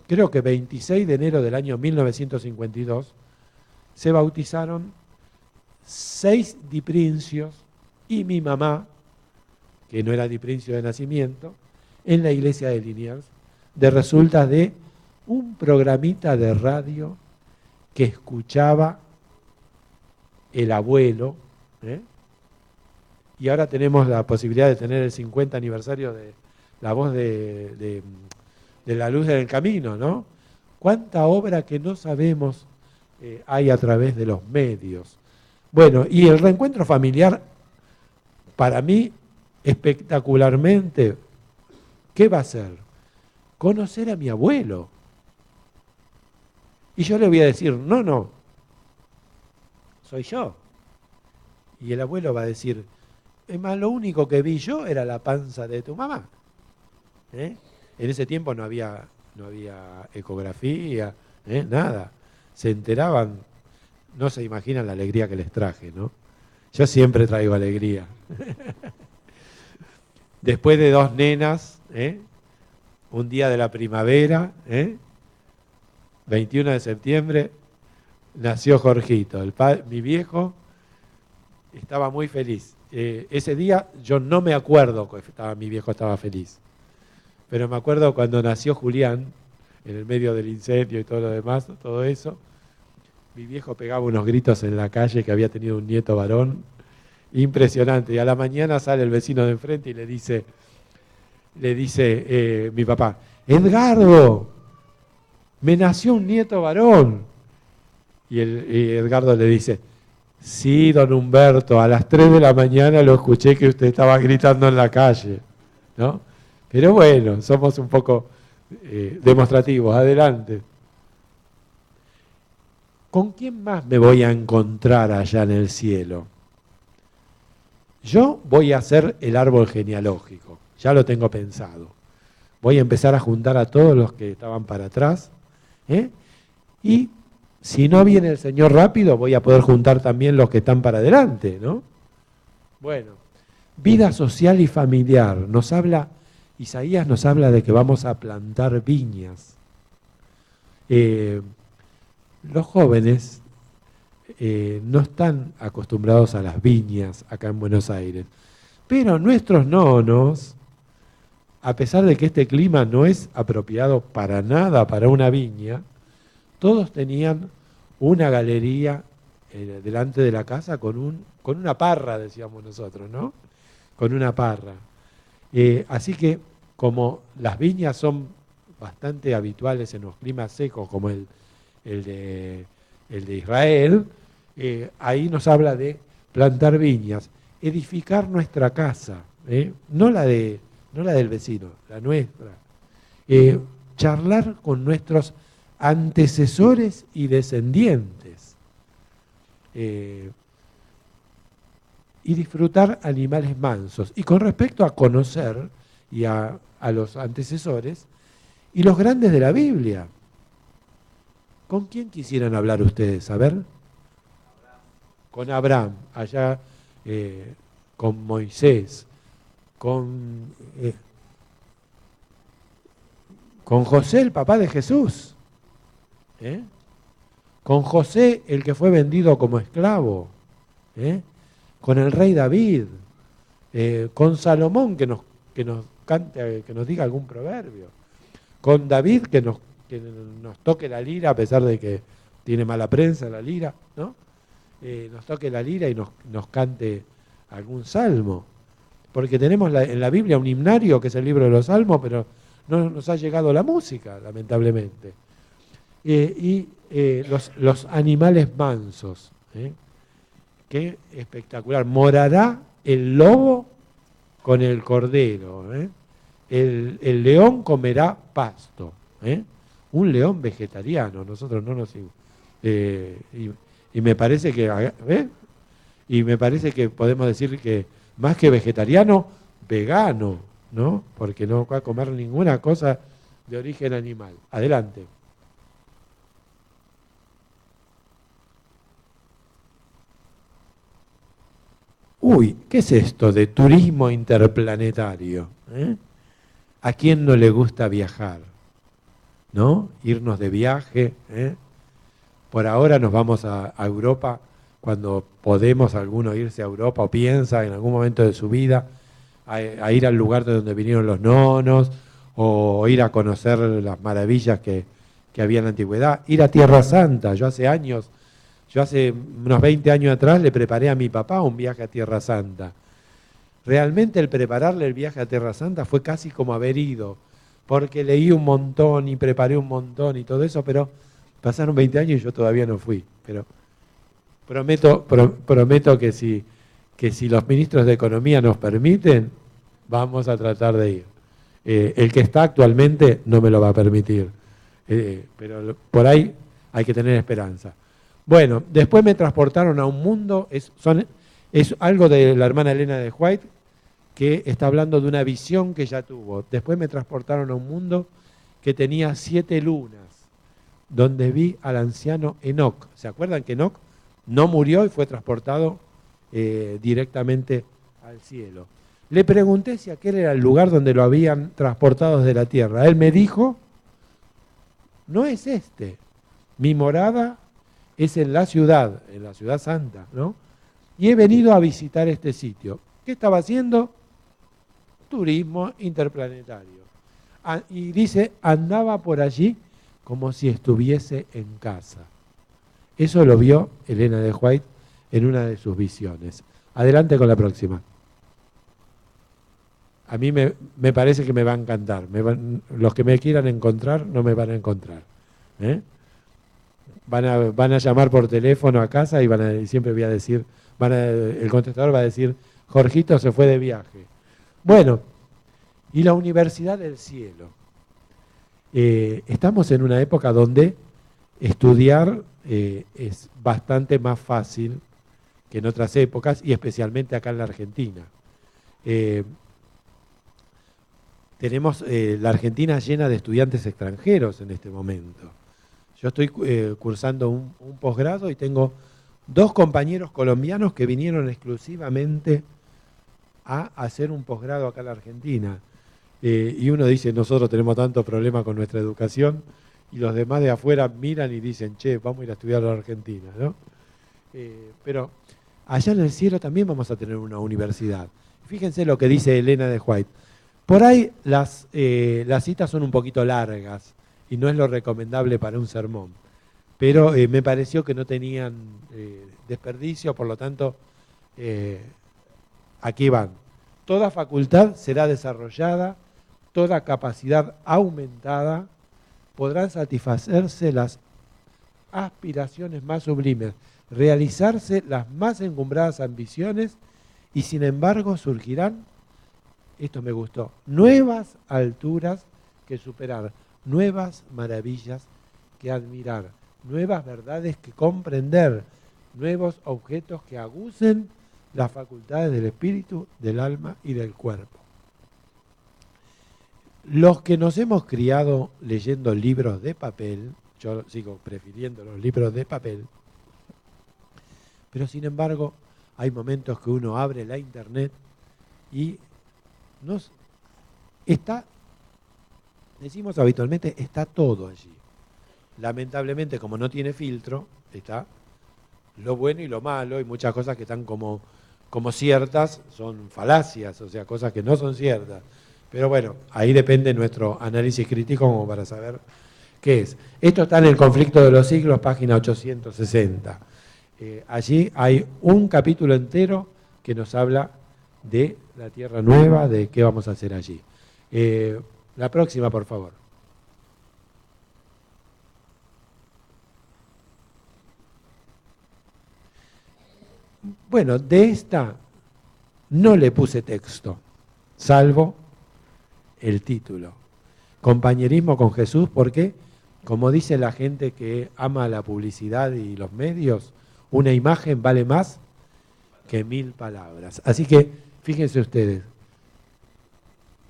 Speaker 1: creo que 26 de enero del año 1952 se bautizaron 6 diprincios y mi mamá, que no era diprincio de nacimiento, en la iglesia de Liniers, de resultas de un programita de radio que escuchaba el abuelo, y ahora tenemos la posibilidad de tener el 50 aniversario de la voz de la luz en el camino, ¿no? Cuánta obra que no sabemos hay a través de los medios. Bueno, y el reencuentro familiar, para mí, espectacularmente, ¿qué va a ser? Conocer a mi abuelo. Y yo le voy a decir, no, soy yo. Y el abuelo va a decir, es más, lo único que vi yo era la panza de tu mamá. En ese tiempo no había ecografía, nada. Se enteraban, no se imaginan la alegría que les traje, ¿no? Yo siempre traigo alegría. Después de 2 nenas, un día de la primavera, 21 de septiembre, nació Jorgito. Mi viejo estaba muy feliz. ese día yo no me acuerdo que mi viejo estaba feliz, pero me acuerdo cuando nació Julián, en el medio del incendio y todo lo demás, todo eso, mi viejo pegaba unos gritos en la calle que había tenido un nieto varón, impresionante. Y a la mañana sale el vecino de enfrente y le dice mi papá, Edgardo, me nació un nieto varón. Y Edgardo le dice, sí, don Humberto, a las 3 de la mañana lo escuché que usted estaba gritando en la calle, ¿no? Pero bueno, somos un poco demostrativos. Adelante. ¿Con quién más me voy a encontrar allá en el cielo? Yo voy a hacer el árbol genealógico, ya lo tengo pensado. Voy a empezar a juntar a todos los que estaban para atrás, y si no viene el Señor rápido, voy a poder juntar también los que están para adelante, ¿no? Bueno, vida social y familiar. Isaías nos habla de que vamos a plantar viñas. Los jóvenes no están acostumbrados a las viñas acá en Buenos Aires, pero nuestros nonos, a pesar de que este clima no es apropiado para nada para una viña, todos tenían una galería delante de la casa con una parra, decíamos nosotros, ¿no? Con una parra. Así que, como las viñas son bastante habituales en los climas secos, como el de Israel, ahí nos habla de plantar viñas, edificar nuestra casa, no la del vecino, la nuestra. Charlar con nuestros antecesores y descendientes. Y disfrutar animales mansos. Y con respecto a conocer y a los antecesores y los grandes de la Biblia. ¿Con quién quisieran hablar ustedes? A ver. Con Abraham, allá con Moisés, con José, el papá de Jesús, con José, el que fue vendido como esclavo, con el rey David, con Salomón, que nos cante, que nos diga algún proverbio, con David, que nos toque la lira, a pesar de que tiene mala prensa la lira, ¿no? Nos toque la lira y nos cante algún salmo, porque tenemos en la Biblia un himnario que es el libro de los salmos, pero no nos ha llegado la música, lamentablemente. Los animales mansos, qué espectacular. Morará el lobo con el cordero, el león comerá pasto, un león vegetariano. Nosotros no nos... Y me parece que, y me parece que podemos decir que más que vegetariano, vegano, ¿no? Porque no va a comer ninguna cosa de origen animal. Adelante. Uy, ¿qué es esto de turismo interplanetario? ¿A quién no le gusta viajar? ¿No? Irnos de viaje, Por ahora nos vamos a Europa, cuando podemos alguno irse a Europa o piensa en algún momento de su vida a ir al lugar de donde vinieron los nonos, o ir a conocer las maravillas que había en la antigüedad, ir a Tierra Santa. Yo hace unos 20 años atrás le preparé a mi papá un viaje a Tierra Santa. Realmente el prepararle el viaje a Tierra Santa fue casi como haber ido, porque leí un montón y preparé un montón y todo eso, pero pasaron 20 años y yo todavía no fui. Pero prometo que si los ministros de Economía nos permiten, vamos a tratar de ir. El que está actualmente no me lo va a permitir, pero por ahí hay que tener esperanza. Bueno, después me transportaron a un mundo, es algo de la hermana Elena de White, que está hablando de una visión que ya tuvo. Después me transportaron a un mundo que tenía 7 lunas, donde vi al anciano Enoc. ¿Se acuerdan que Enoc no murió y fue transportado directamente al cielo? Le pregunté si aquel era el lugar donde lo habían transportado desde la tierra. Él me dijo, no es este. Mi morada es en la ciudad santa, ¿no? y he venido a visitar este sitio. ¿Qué estaba haciendo? Turismo interplanetario. Y dice, andaba por allí como si estuviese en casa. Eso lo vio Elena de White en una de sus visiones. Adelante con la próxima. A mí me parece que me va a encantar. Los que me quieran encontrar no me van a encontrar. ¿Eh? Van a llamar por teléfono a casa y siempre voy a decir, el contestador va a decir, Jorgito se fue de viaje. Bueno, y la Universidad del Cielo. Estamos en una época donde estudiar es bastante más fácil que en otras épocas, y especialmente acá en la Argentina. Tenemos la Argentina llena de estudiantes extranjeros en este momento. Yo estoy cursando un posgrado y tengo 2 compañeros colombianos que vinieron exclusivamente a hacer un posgrado acá en la Argentina. Y uno dice, nosotros tenemos tanto problema con nuestra educación, y los demás de afuera miran y dicen, che, vamos a ir a estudiar a la Argentina, ¿no? Pero allá en el cielo también vamos a tener una universidad. Fíjense lo que dice Elena de White. Por ahí las citas son un poquito largas y no es lo recomendable para un sermón, pero me pareció que no tenían desperdicio, por lo tanto, aquí van. Toda facultad será desarrollada, toda capacidad aumentada, podrán satisfacerse las aspiraciones más sublimes, realizarse las más encumbradas ambiciones, y sin embargo surgirán, esto me gustó, nuevas alturas que superar, nuevas maravillas que admirar, nuevas verdades que comprender, nuevos objetos que agucen las facultades del espíritu, del alma y del cuerpo. Los que nos hemos criado leyendo libros de papel, yo sigo prefiriendo los libros de papel, pero sin embargo hay momentos que uno abre la internet y decimos habitualmente, está todo allí. Lamentablemente, como no tiene filtro, está lo bueno y lo malo, y muchas cosas que están como ciertas son falacias, o sea, cosas que no son ciertas. Pero bueno, ahí depende nuestro análisis crítico como para saber qué es. Esto está en El conflicto de los siglos, página 860. Allí hay un capítulo entero que nos habla de la Tierra Nueva, de qué vamos a hacer allí. La próxima, por favor. Bueno, de esta no le puse texto, salvo el título. Compañerismo con Jesús, porque, como dice la gente que ama la publicidad y los medios, una imagen vale más que 1000 palabras. Así que, fíjense ustedes,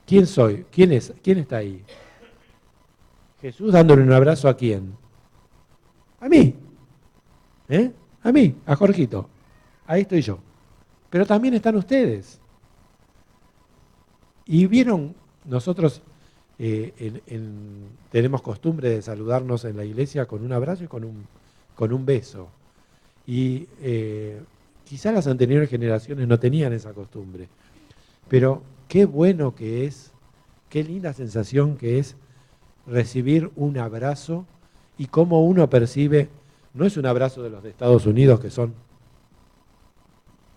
Speaker 1: ¿quién soy? ¿Quién es? ¿Quién está ahí? Jesús dándole un abrazo ¿a quién? A mí. A mí, a Jorgito. Ahí estoy yo. Pero también están ustedes. Y vieron, nosotros tenemos costumbre de saludarnos en la iglesia con un abrazo y con un beso. Y quizá las anteriores generaciones no tenían esa costumbre. Pero qué bueno que es, qué linda sensación que es recibir un abrazo, y cómo uno percibe, no es un abrazo de los de Estados Unidos que son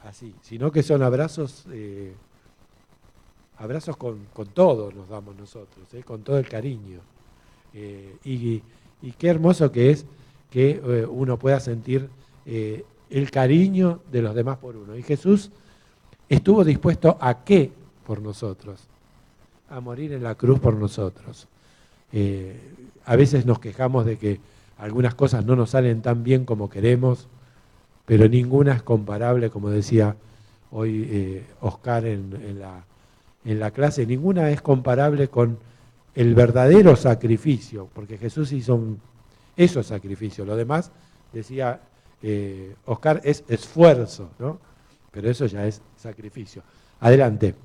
Speaker 1: así, sino que son abrazos con todo nos damos nosotros, con todo el cariño. Y qué hermoso que es que uno pueda sentir el cariño de los demás por uno. Y Jesús estuvo dispuesto ¿a qué por nosotros? A morir en la cruz por nosotros. A veces nos quejamos de que algunas cosas no nos salen tan bien como queremos, pero ninguna es comparable, como decía hoy Oscar en la clase, ninguna es comparable con el verdadero sacrificio, porque Jesús hizo eso es sacrificio. Lo demás, decía Oscar, es esfuerzo, ¿no? Pero eso ya es sacrificio. Adelante.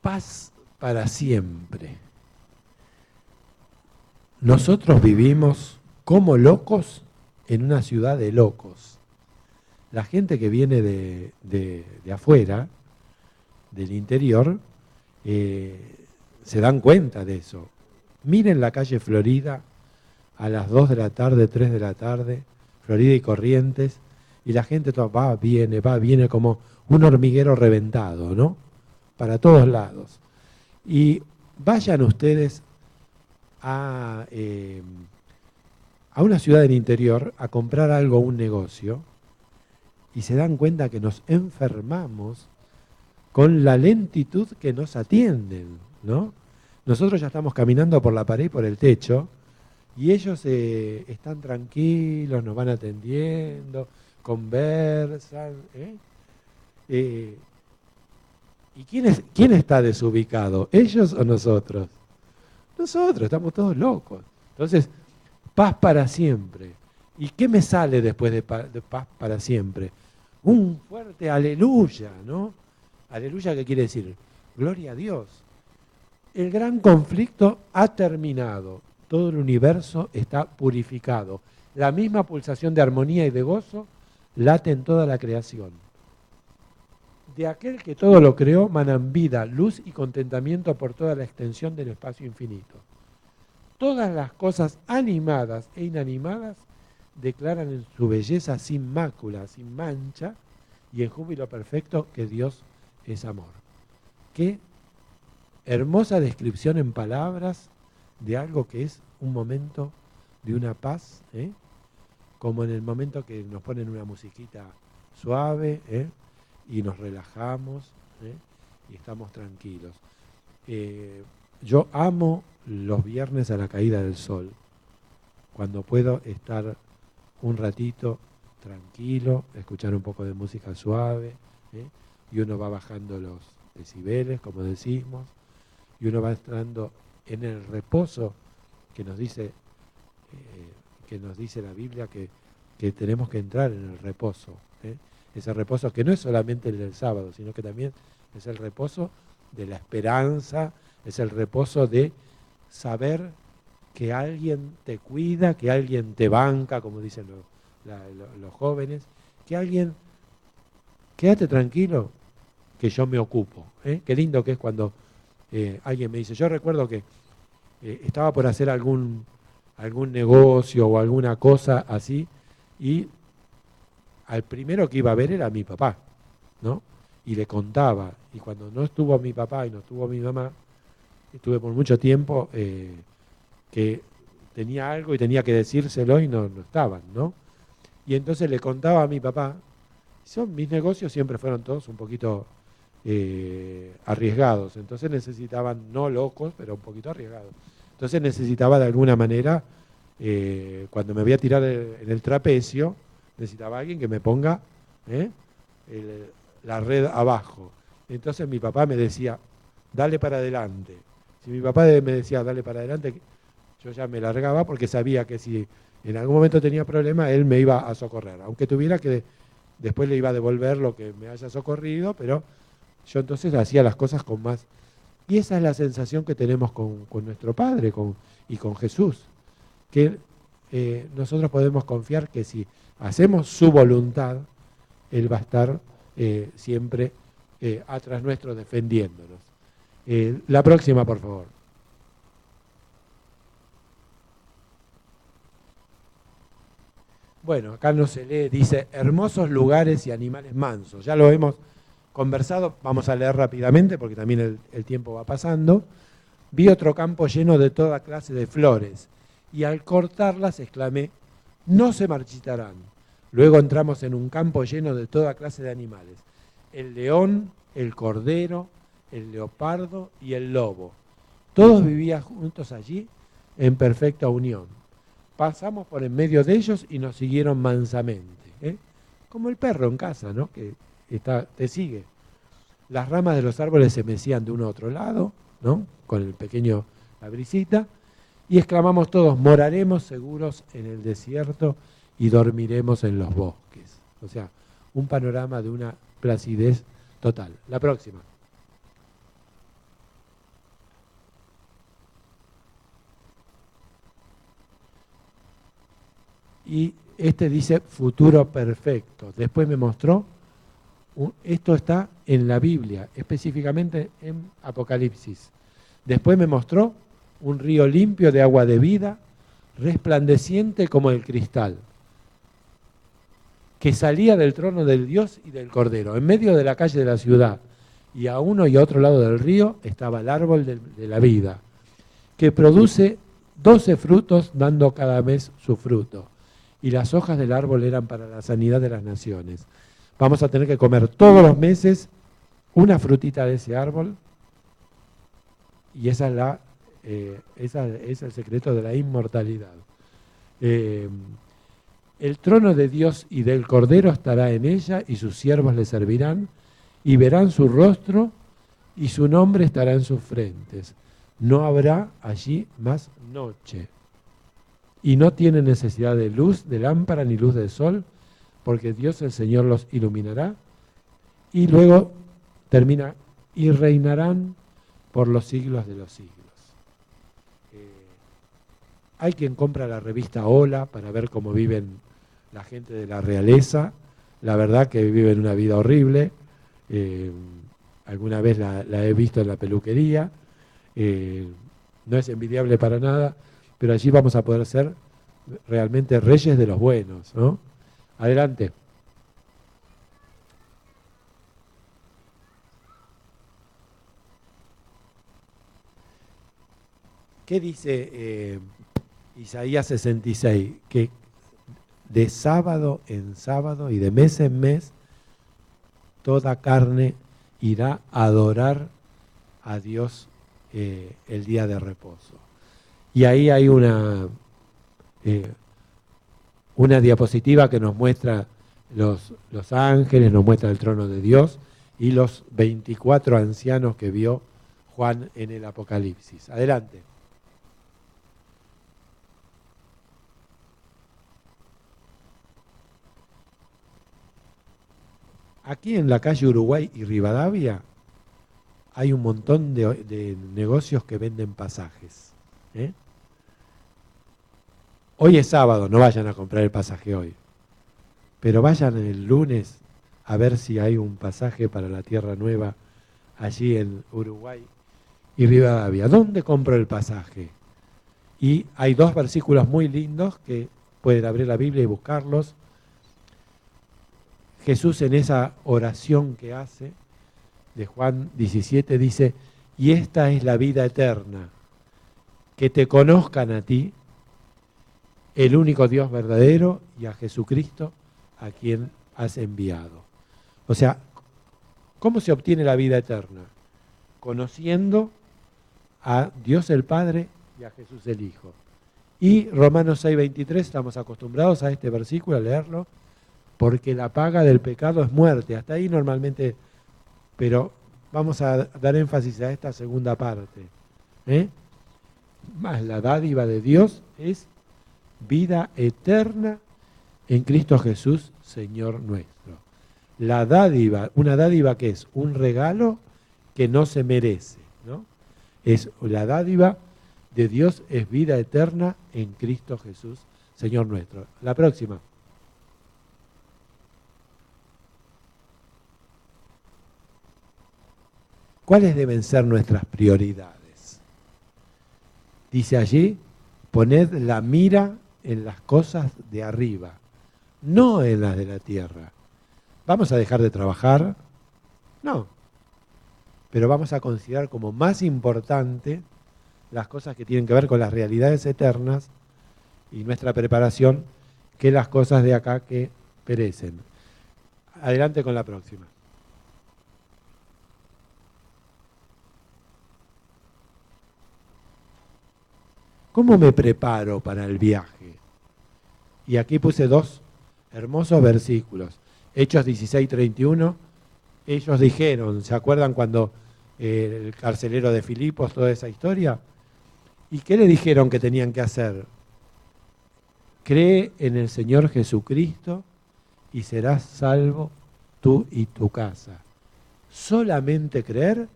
Speaker 1: Paz para siempre. nosotros vivimos como locos en una ciudad de locos. La gente que viene de afuera, del interior, se dan cuenta de eso. Miren la calle Florida a las 2 de la tarde, 3 de la tarde, Florida y Corrientes, y la gente toda va, viene como un hormiguero reventado, ¿no? Para todos lados. Y vayan ustedes a una ciudad del interior a comprar algo a un negocio y se dan cuenta que nos enfermamos con la lentitud que nos atienden, ¿no? Nosotros ya estamos caminando por la pared y por el techo y ellos están tranquilos, nos van atendiendo, conversan. ¿Y quién está desubicado? ¿Ellos o nosotros? Nosotros, estamos todos locos. Entonces, paz para siempre. ¿Y qué me sale después de paz para siempre? Un fuerte aleluya, ¿no? Aleluya, ¿qué quiere decir? Gloria a Dios. El gran conflicto ha terminado. Todo el universo está purificado. La misma pulsación de armonía y de gozo late en toda la creación. De aquel que todo lo creó manan vida, luz y contentamiento por toda la extensión del espacio infinito. Todas las cosas animadas e inanimadas declaran en su belleza sin mácula, sin mancha, y en júbilo perfecto que Dios es amor. Qué hermosa descripción en palabras de algo que es un momento de una paz, como en el momento que nos ponen una musiquita suave, y nos relajamos, y estamos tranquilos. Yo amo los viernes a la caída del sol, cuando puedo estar un ratito tranquilo, escuchar un poco de música suave, y uno va bajando los decibeles, como decimos, y uno va entrando en el reposo que nos dice la Biblia que tenemos que entrar en el reposo. Ese reposo que no es solamente el del sábado, sino que también es el reposo de la esperanza, es el reposo de saber que alguien te cuida, que alguien te banca, como dicen los jóvenes, que alguien, quédate tranquilo, que yo me ocupo. Qué lindo que es cuando alguien me dice, yo recuerdo que estaba por hacer algún negocio o alguna cosa así, y al primero que iba a ver era mi papá, ¿no? Y le contaba, y cuando no estuvo mi papá y no estuvo mi mamá, estuve por mucho tiempo que tenía algo y tenía que decírselo y no estaban, ¿no? Y entonces le contaba a mi papá, mis negocios siempre fueron todos un poquito arriesgados, entonces necesitaban, no locos, pero un poquito arriesgados. Entonces necesitaba de alguna manera, cuando me voy a tirar en el trapecio, necesitaba alguien que me ponga la red abajo. Entonces mi papá me decía, dale para adelante. Si mi papá me decía, dale para adelante, yo ya me largaba porque sabía que si en algún momento tenía problema, él me iba a socorrer. Aunque tuviera que, después le iba a devolver lo que me haya socorrido, pero yo entonces hacía las cosas con más. Y esa es la sensación que tenemos con nuestro Padre y con Jesús. Que nosotros podemos confiar que si hacemos su voluntad, Él va a estar siempre atrás nuestro defendiéndonos. La próxima, por favor. Bueno, acá no se lee, dice, hermosos lugares y animales mansos. Ya lo hemos conversado, vamos a leer rápidamente porque también el tiempo va pasando. Vi otro campo lleno de toda clase de flores y al cortarlas exclamé, no se marchitarán. Luego entramos en un campo lleno de toda clase de animales. El león, el cordero, el leopardo y el lobo. Todos vivían juntos allí en perfecta unión. Pasamos por en medio de ellos y nos siguieron mansamente. Como el perro en casa, ¿no? Que te sigue. Las ramas de los árboles se mecían de uno a otro lado, ¿no? Con la brisita. Y exclamamos todos, moraremos seguros en el desierto y dormiremos en los bosques. O sea, un panorama de una placidez total. La próxima. y este dice futuro perfecto. Después me mostró, esto está en la Biblia, específicamente en Apocalipsis. Después me mostró un río limpio de agua de vida, resplandeciente como el cristal, que salía del trono del Dios y del Cordero. En medio de la calle de la ciudad y a uno y a otro lado del río estaba el árbol de la vida, que produce 12 frutos, dando cada mes su fruto. Y las hojas del árbol eran para la sanidad de las naciones. Vamos a tener que comer todos los meses una frutita de ese árbol, y esa es el secreto de la inmortalidad. El trono de Dios y del Cordero estará en ella, y sus siervos le servirán, y verán su rostro, y su nombre estará en sus frentes. No habrá allí más noche, y no tienen necesidad de luz de lámpara ni luz del sol, porque Dios el Señor los iluminará. Y luego termina, y reinarán por los siglos de los siglos. Hay quien compra la revista Hola para ver cómo viven la gente de la realeza. La verdad que viven una vida horrible. Alguna vez la he visto en la peluquería. No es envidiable para nada, pero allí vamos a poder ser realmente reyes de los buenos, ¿no? Adelante. ¿Qué dice Isaías 66? Que de sábado en sábado y de mes en mes toda carne irá a adorar a Dios el día de reposo. Y ahí hay una diapositiva que nos muestra los ángeles, nos muestra el trono de Dios y los 24 ancianos que vio Juan en el Apocalipsis. Adelante. Aquí en la calle Uruguay y Rivadavia hay un montón de negocios que venden pasajes. Hoy es sábado, no vayan a comprar el pasaje hoy, pero vayan el lunes a ver si hay un pasaje para la Tierra Nueva allí en Uruguay y Rivadavia. ¿Dónde compro el pasaje? Y hay 2 versículos muy lindos que pueden abrir la Biblia y buscarlos. Jesús, en esa oración que hace de Juan 17, dice: y esta es la vida eterna, que te conozcan a ti, el único Dios verdadero, y a Jesucristo, a quien has enviado. O sea, ¿cómo se obtiene la vida eterna? Conociendo a Dios el Padre y a Jesús el Hijo. Y Romanos 6:23, estamos acostumbrados a este versículo, a leerlo, porque la paga del pecado es muerte. Hasta ahí normalmente, pero vamos a dar énfasis a esta segunda parte. Más la dádiva de Dios es vida eterna en Cristo Jesús, Señor nuestro. La dádiva, una dádiva que es un regalo que no se merece, ¿no? Es la dádiva de Dios, es vida eterna en Cristo Jesús, Señor nuestro. La próxima. ¿Cuáles deben ser nuestras prioridades? Dice allí, poned la mira en las cosas de arriba, no en las de la tierra. ¿Vamos a dejar de trabajar? No. Pero vamos a considerar como más importante las cosas que tienen que ver con las realidades eternas y nuestra preparación que las cosas de acá que perecen. Adelante con la próxima. ¿Cómo me preparo para el viaje? Y aquí puse 2 hermosos versículos. Hechos 16:31, ellos dijeron, ¿se acuerdan cuando el carcelero de Filipos, toda esa historia? ¿Y qué le dijeron que tenían que hacer? Cree en el Señor Jesucristo y serás salvo tú y tu casa. ¿Solamente creer?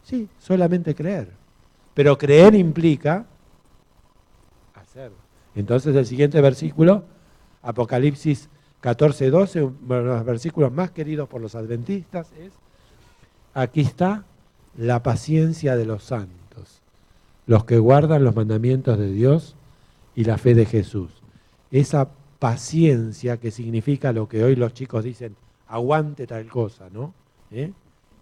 Speaker 1: Sí, solamente creer. Pero creer implica hacer. Entonces el siguiente versículo Apocalipsis 14:12, uno de los versículos más queridos por los adventistas, es: aquí está la paciencia de los santos, los que guardan los mandamientos de Dios y la fe de Jesús. Esa paciencia que significa lo que hoy los chicos dicen, aguante tal cosa, ¿no?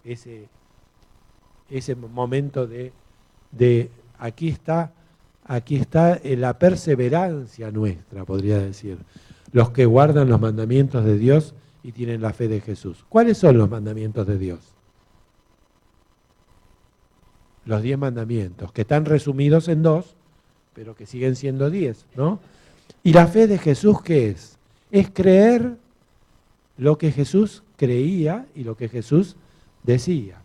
Speaker 1: Ese momento de aquí está la perseverancia nuestra, podría decir. Los que guardan los mandamientos de Dios y tienen la fe de Jesús. ¿Cuáles son los mandamientos de Dios? Los 10 mandamientos, que están resumidos en 2, pero que siguen siendo 10, ¿no? ¿Y la fe de Jesús qué es? Es creer lo que Jesús creía y lo que Jesús decía.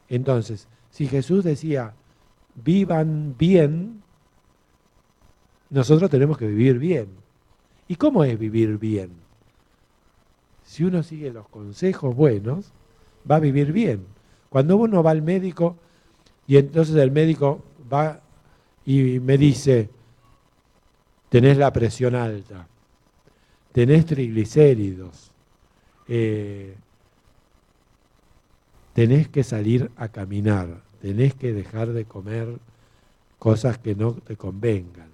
Speaker 1: Entonces, si Jesús decía, vivan bien, nosotros tenemos que vivir bien. ¿Y cómo es vivir bien? Si uno sigue los consejos buenos, va a vivir bien. Cuando uno va al médico y entonces el médico va y me dice, tenés la presión alta, tenés triglicéridos, tenés que salir a caminar, tenés que dejar de comer cosas que no te convengan,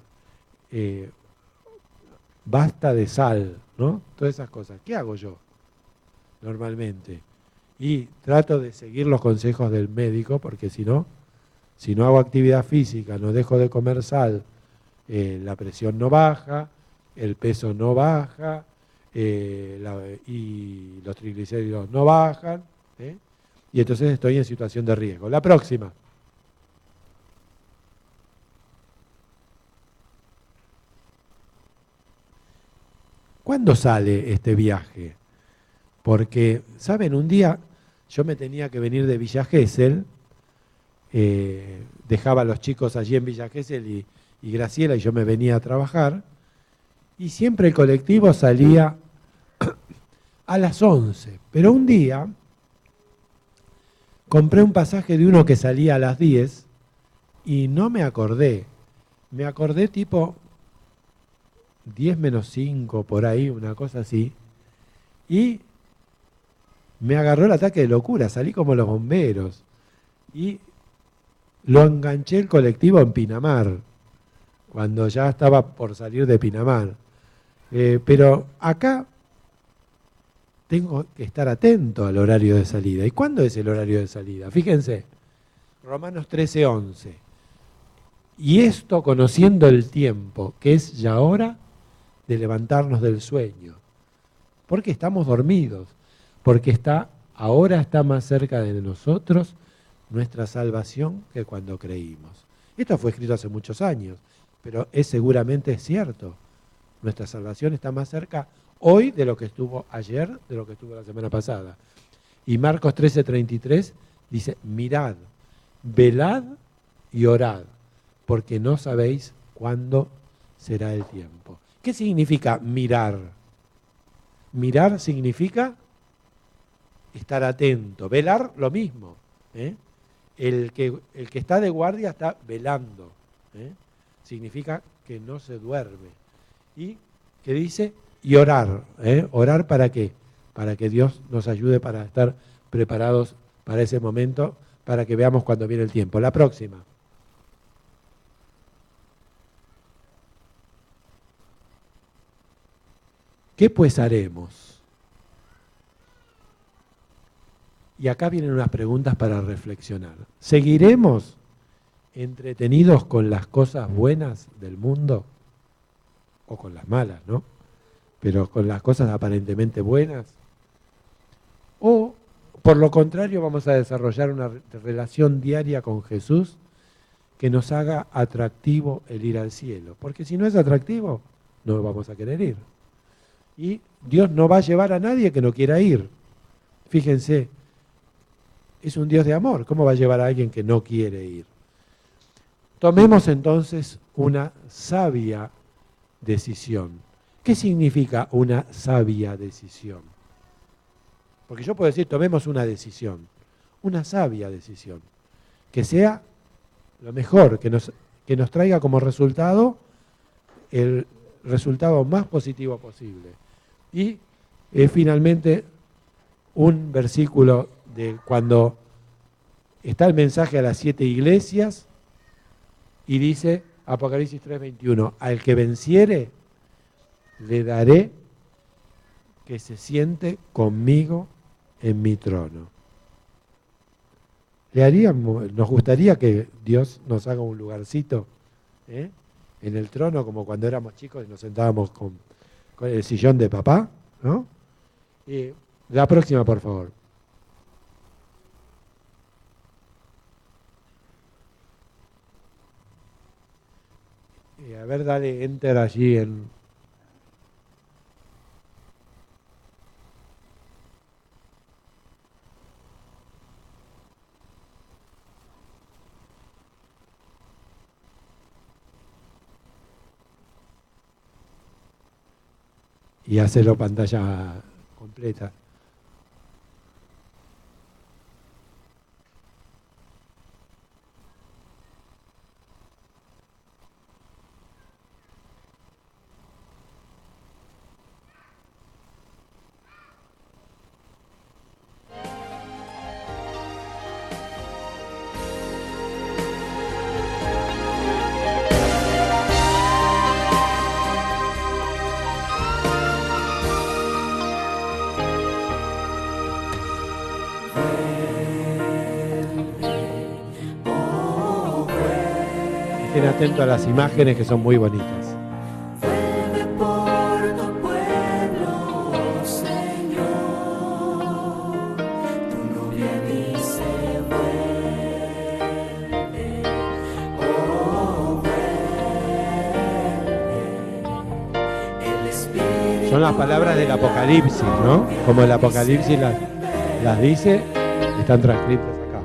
Speaker 1: basta de sal, ¿no? Todas esas cosas. ¿Qué hago yo normalmente? Y trato de seguir los consejos del médico, porque si no hago actividad física, no dejo de comer sal, la presión no baja, el peso no baja, y los triglicéridos no bajan, y entonces estoy en situación de riesgo. La próxima. ¿Cuándo sale este viaje? Porque, ¿saben? Un día yo me tenía que venir de Villa Gesell, dejaba a los chicos allí en Villa Gesell y Graciela y yo me venía a trabajar, y siempre el colectivo salía a las 11, pero un día compré un pasaje de uno que salía a las 10 y no me acordé tipo 10 menos 5, por ahí, una cosa así, y me agarró el ataque de locura, salí como los bomberos, y lo enganché el colectivo en Pinamar, cuando ya estaba por salir de Pinamar. Pero acá tengo que estar atento al horario de salida. ¿Y cuándo es el horario de salida? Fíjense, Romanos 13:11. Y esto conociendo el tiempo, que es ya hora de levantarnos del sueño. Porque estamos dormidos, porque ahora está más cerca de nosotros nuestra salvación que cuando creímos. Esto fue escrito hace muchos años, pero seguramente es cierto. Nuestra salvación está más cerca hoy de lo que estuvo ayer, de lo que estuvo la semana pasada. Y Marcos 13:33 dice, mirad, velad y orad, porque no sabéis cuándo será el tiempo. ¿Qué significa mirar? Mirar significa estar atento. Velar, lo mismo. El que está de guardia está velando. Significa que no se duerme. Y que dice, y orar. ¿Orar para qué? Para que Dios nos ayude para estar preparados para ese momento, para que veamos cuando viene el tiempo. La próxima. ¿Qué pues haremos? Y acá vienen unas preguntas para reflexionar. ¿Seguiremos entretenidos con las cosas buenas del mundo? O con las malas, ¿no? Pero con las cosas aparentemente buenas. O, por lo contrario, vamos a desarrollar una relación diaria con Jesús que nos haga atractivo el ir al cielo. Porque si no es atractivo, no vamos a querer ir. Y Dios no va a llevar a nadie que no quiera ir. Fíjense, es un Dios de amor. ¿Cómo va a llevar a alguien que no quiere ir? Tomemos entonces una sabia decisión. ¿Qué significa una sabia decisión? Porque yo puedo decir, tomemos una decisión. Una sabia decisión. Que sea lo mejor, que nos traiga como resultado resultado más positivo posible. Y finalmente un versículo de cuando está el mensaje a las 7 iglesias y dice Apocalipsis 3:21, al que venciere le daré que se siente conmigo en mi trono. Nos gustaría que Dios nos haga un lugarcito en el trono, como cuando éramos chicos y nos sentábamos con el sillón de papá, ¿no? La próxima, por favor. A ver, dale enter allí en... y hacerlo pantalla completa. Estén atentos a las imágenes que son muy bonitas.
Speaker 2: Vuelve por tu pueblo, Señor. Tu novia dice vuelve, oh vuelve. El Espíritu
Speaker 1: Son las palabras del Apocalipsis, ¿no? Como el Apocalipsis las dice, están transcritas acá.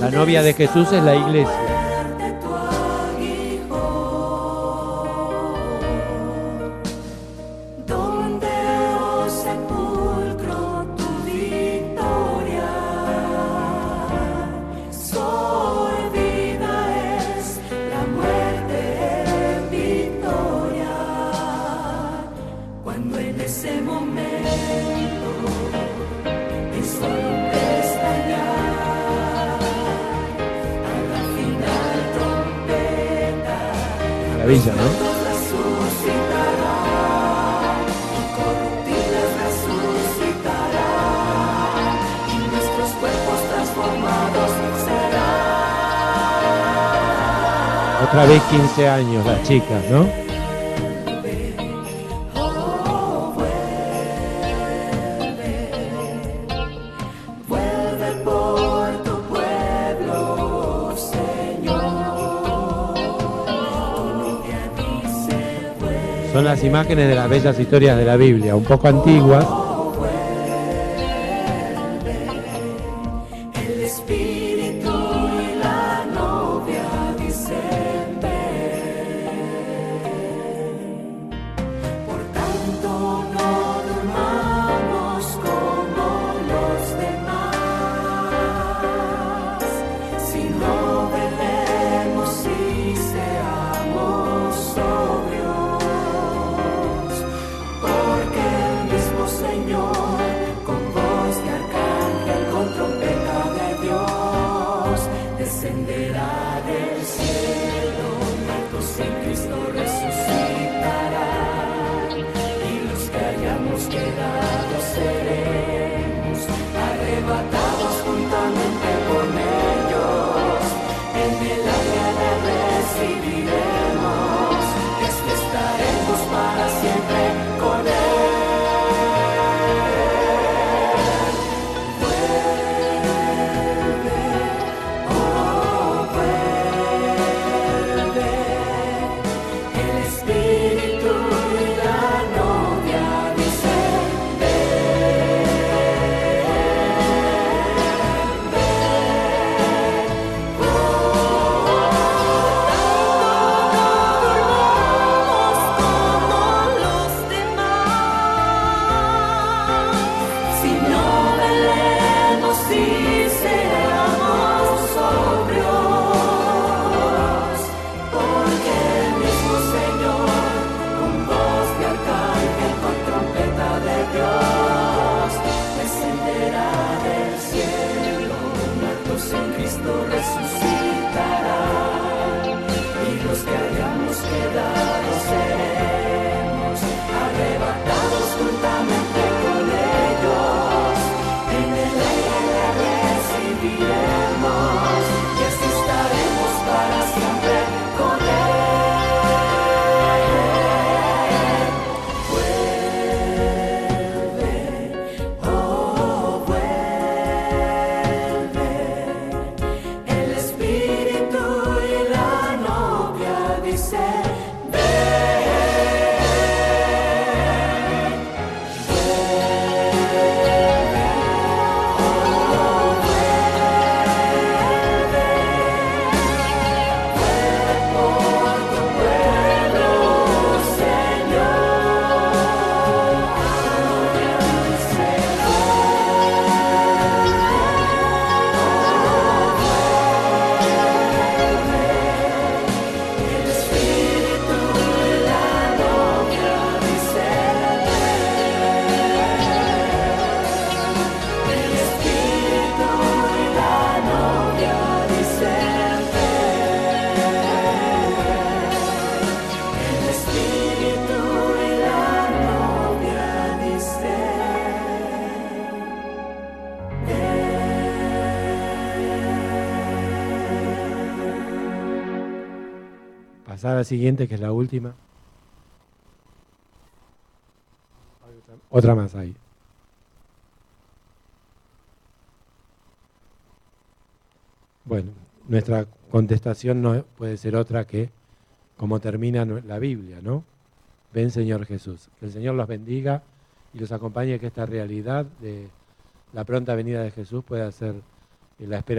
Speaker 1: La novia de Jesús es la iglesia. Maravilla, ¿no? Otra vez 15 años las chicas, ¿no? Son las imágenes de las bellas historias de la Biblia, un poco antiguas.
Speaker 2: El Espíritu y la novia dicen ven. Por tanto no durmamos como los demás, sino velemos y seamos sobrios, porque el mismo Señor con voz de arcángel, con trompeta de Dios, descenderá del cielo, muertos en Cristo resucitarán, y los que hayamos quedado seremos arrebatados juntamente con ellos, en el aire recibiremos, y así estaremos para siempre con él. El Espíritu y la novia dicen como los demás, si no velemos y seamos sobrios, porque el mismo Señor
Speaker 1: Pasar a la siguiente, que es la última. Otra más ahí. Bueno, nuestra contestación no puede ser otra que como termina la Biblia, ¿no? Ven, Señor Jesús. Que el Señor los bendiga y los acompañe, que esta realidad de la pronta venida de Jesús pueda ser la esperanza